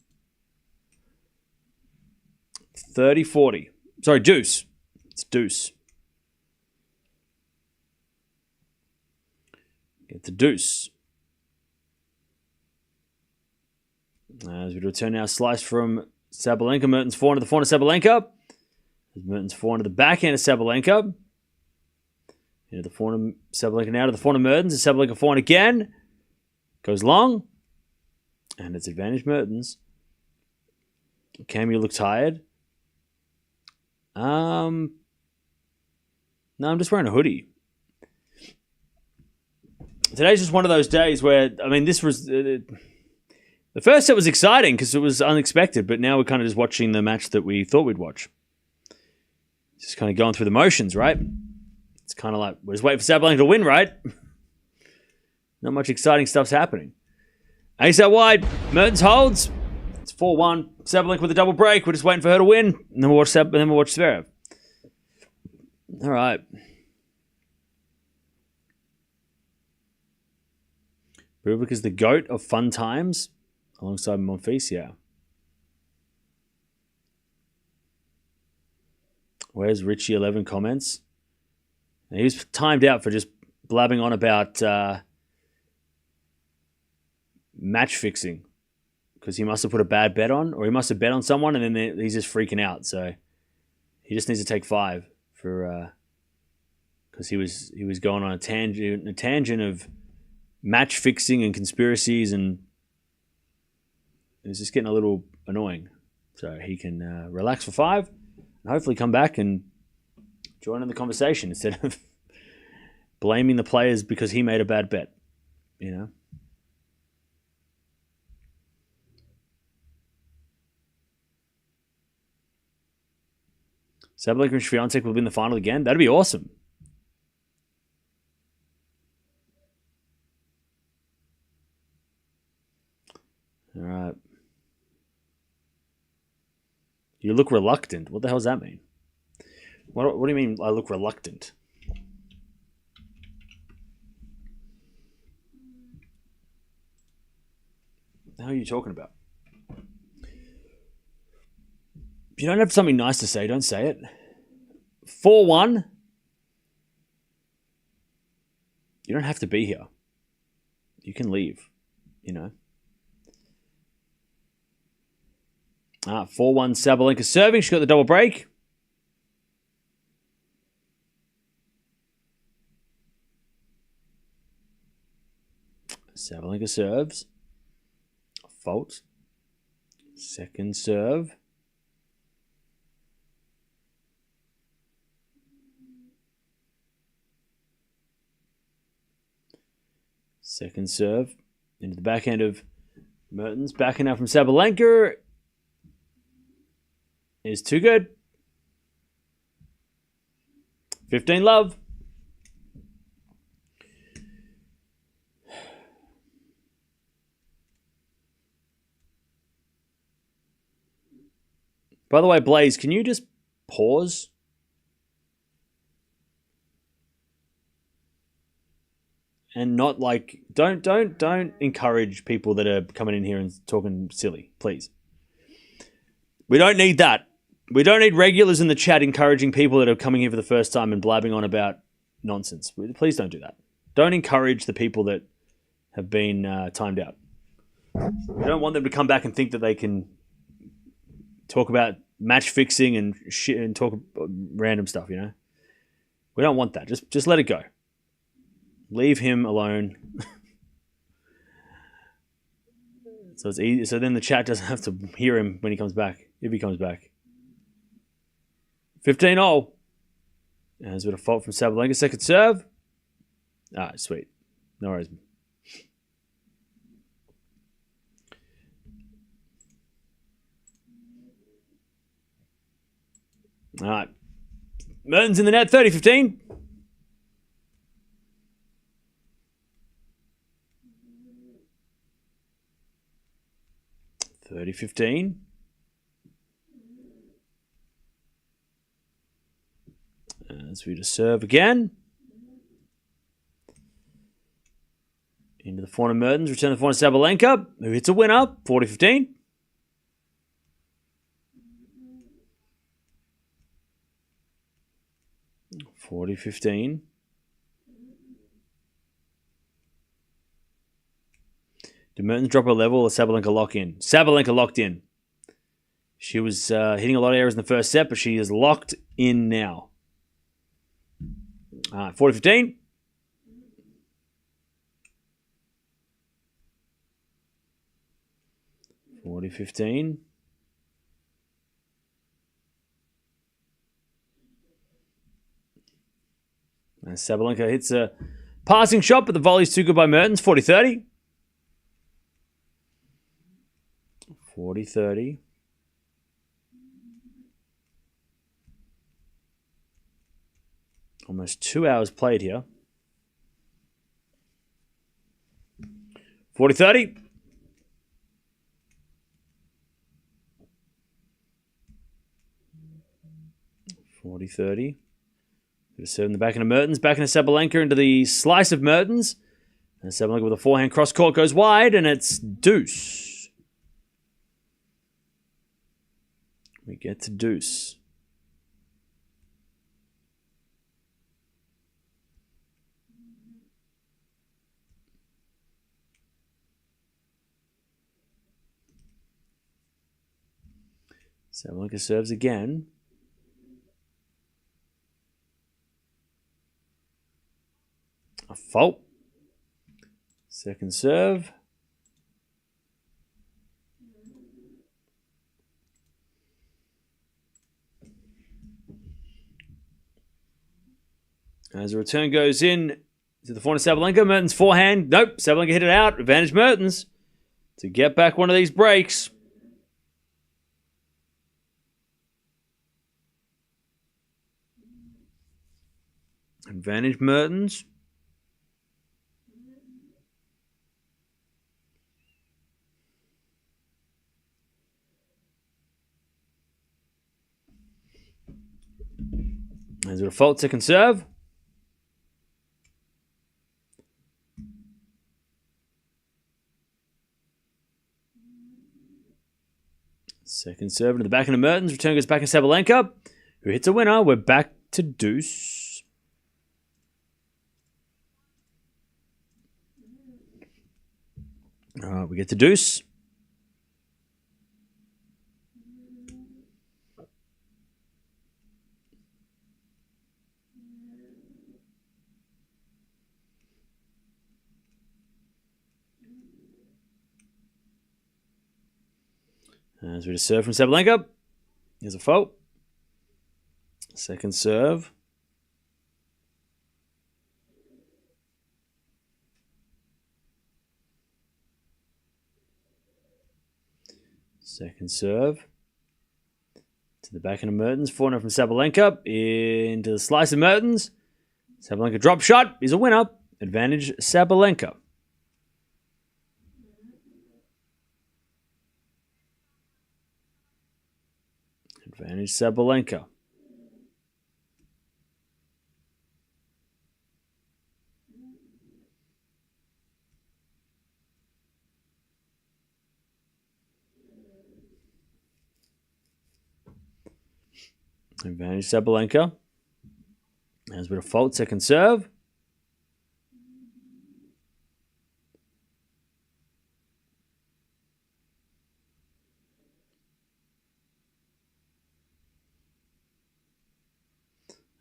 S1: 30-40. Sorry, deuce. It's deuce. Get the deuce. As we return now, slice from Sabalenka. Mertens forehand to the forehand of Sabalenka. Mertens forehand to the backhand of Sabalenka. Into the forehand of Sabalenka now to the forehand of Mertens. Sabalenka forehand again. Goes long. And it's advantage Mertens. Cam, you look tired. No, I'm just wearing a hoodie. Today's just one of those days where, I mean, this was... the first set was exciting because it was unexpected, but now we're kind of just watching the match that we thought we'd watch. Just kind of going through the motions, right? It's kind of like, we're just waiting for Sabalenka to win, right? Not much exciting stuff's happening. Ace out wide. Mertens holds. It's 4-1. Sabalenka with a double break. We're just waiting for her to win. And then we'll watch Zverev. All right. Bublik is the GOAT of fun times alongside Monfils, yeah. Where's Richie 11 comments? And he was timed out for just blabbing on about match fixing because he must have put a bad bet on, or he must have bet on someone, and then he's just freaking out. So he just needs to take 5 for because he was going on a tangent of match fixing and conspiracies, and it was just getting a little annoying. So he can relax for 5 and hopefully come back and join in the conversation instead of blaming the players because he made a bad bet, you know. Sabalenka and Swiatek will be in the final again. That'd be awesome. All right. You look reluctant. What the hell does that mean? What do you mean I look reluctant? How are you talking about? If you don't have something nice to say, don't say it. 4-1. You don't have to be here. You can leave, you know. 4-1 Sabalenka serving. She got the double break. Sabalenka serves. Fault. Second serve. Second serve into the backhand of Mertens. Backhand out from Sabalenka is too good. 15 love. By the way, Blaze, can you just pause? And not like, don't encourage people that are coming in here and talking silly, please. We don't need that. We don't need regulars in the chat encouraging people that are coming here for the first time and blabbing on about nonsense. Please don't do that. Don't encourage the people that have been timed out. We don't want them to come back and think that they can talk about match fixing and shit and talk random stuff, you know? We don't want that. Just let it go. Leave him alone. So it's easy. So then the chat doesn't have to hear him when he comes back, if he comes back. 15-0. There's a bit of fault from Sabalenka. Second serve. Sweet. No worries. All right. Mertens in the net, 30-15. 30-15. As we just serve again. Into the forehand Mertens. Return the forehand Sabalenka, who hits a winner. 40-15. Did Mertens drop a level or Sabalenka lock in? Sabalenka locked in. She was hitting a lot of errors in the first set, but she is locked in now. 40-15. And Sabalenka hits a passing shot, but the volley's too good by Mertens. 40-30. 40-30. Almost 2 hours played here. 40-30. 40-30. Serve in the back into Mertens. Back into Sabalenka into the slice of Mertens. And Sabalenka with a forehand cross court goes wide, and it's deuce. We get to deuce. Sabalenka serves again. A fault. Second serve. As the return goes in to the forehand Sabalenka, Mertens forehand. Nope, Sabalenka hit it out. Advantage Mertens to get back one of these breaks. Advantage Mertens. There's a fault, second serve. Second serve into the backhand of Mertens. Return goes back to Sabalenka, who hits a winner. We're back to deuce. All right, we get to deuce. As we just serve from Sabalenka. Here's a fault. Second serve. Second serve. To the backhand of Mertens. Forehand from Sabalenka. Into the slice of Mertens. Sabalenka drop shot is a winner. Advantage Sabalenka. Advantage Sabalenka. Advantage Sabalenka. Has a bit of fault. Second serve.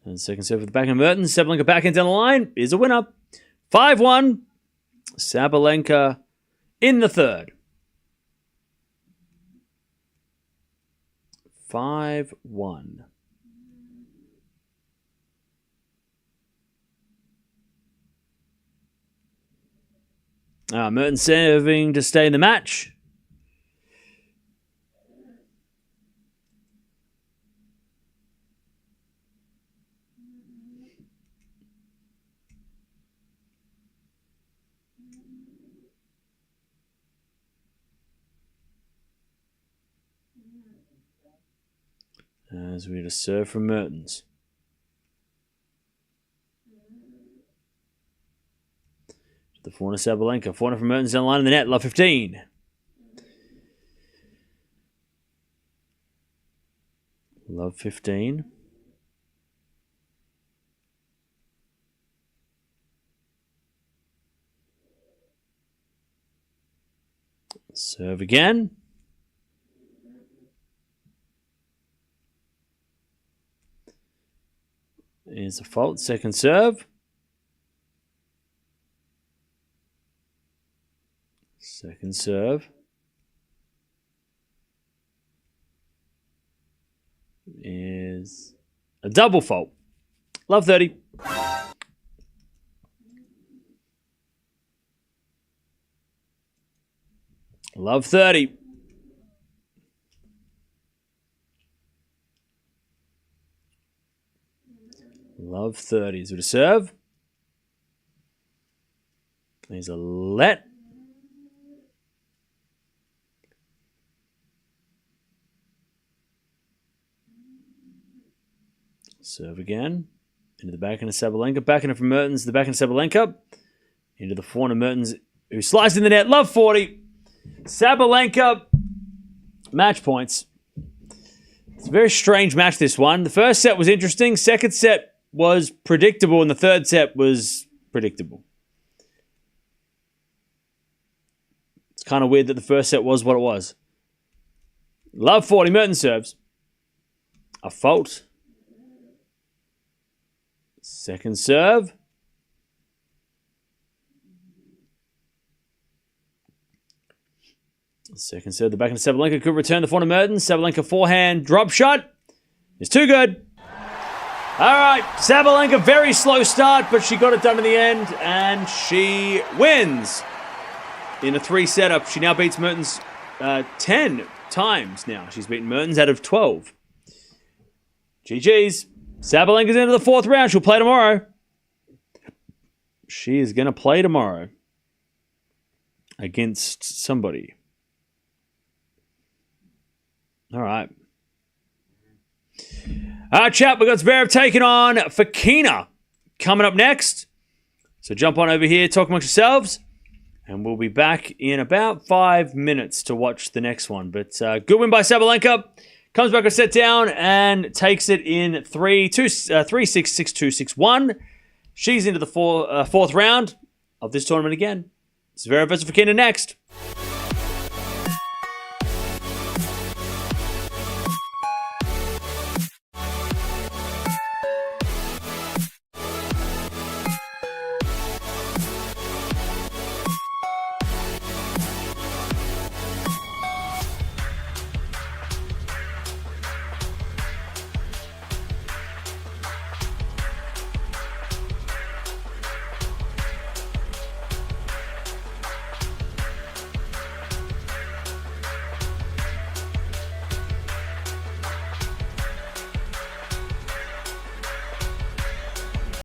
S1: And second serve for the backhand of Mertens. Sabalenka backhand down the line is a winner. 5-1. Sabalenka in the third. 5-1. Mertens serving to stay in the match. As we just serve from Mertens. The forehand of Sabalenka. Forehand from Mertens down the line in the net. Love 15. Love 15. Serve again. Is a fault. Second serve. Second serve. Is a double fault. Love 30. Love 30. Love 30. Is it a serve? There's a let. Serve again. Into the backhand of Sabalenka. Backhand from Mertens. The backhand of Sabalenka. Into the forehand of Mertens, who sliced in the net. Love 40. Sabalenka. Match points. It's a very strange match, this one. The first set was interesting. Second set was predictable, and the third set was predictable. It's kind of weird that the first set was what it was. Love 40. Mertens serves. A fault. Second serve. Second serve. The backhand of Sabalenka could return the forehand of Mertens. Sabalenka forehand drop shot is too good. All right, Sabalenka, very slow start, but she got it done in the end, and she wins in a 3 setup. She now beats Mertens 10 times now. She's beaten Mertens out of 12. GG's. Sabalenka's into the 4th round. She'll play tomorrow. She is going to play tomorrow against somebody. All right. All right, chat. We've got Zverev taking on Fokina coming up next. So jump on over here, talk amongst yourselves, And we'll be back in about 5 minutes to watch the next one. But good win by Sabalenka. Comes back a set down and takes it in 3-6, 6-2, 6-1. She's into the fourth round of this tournament again. Zverev versus Fokina next.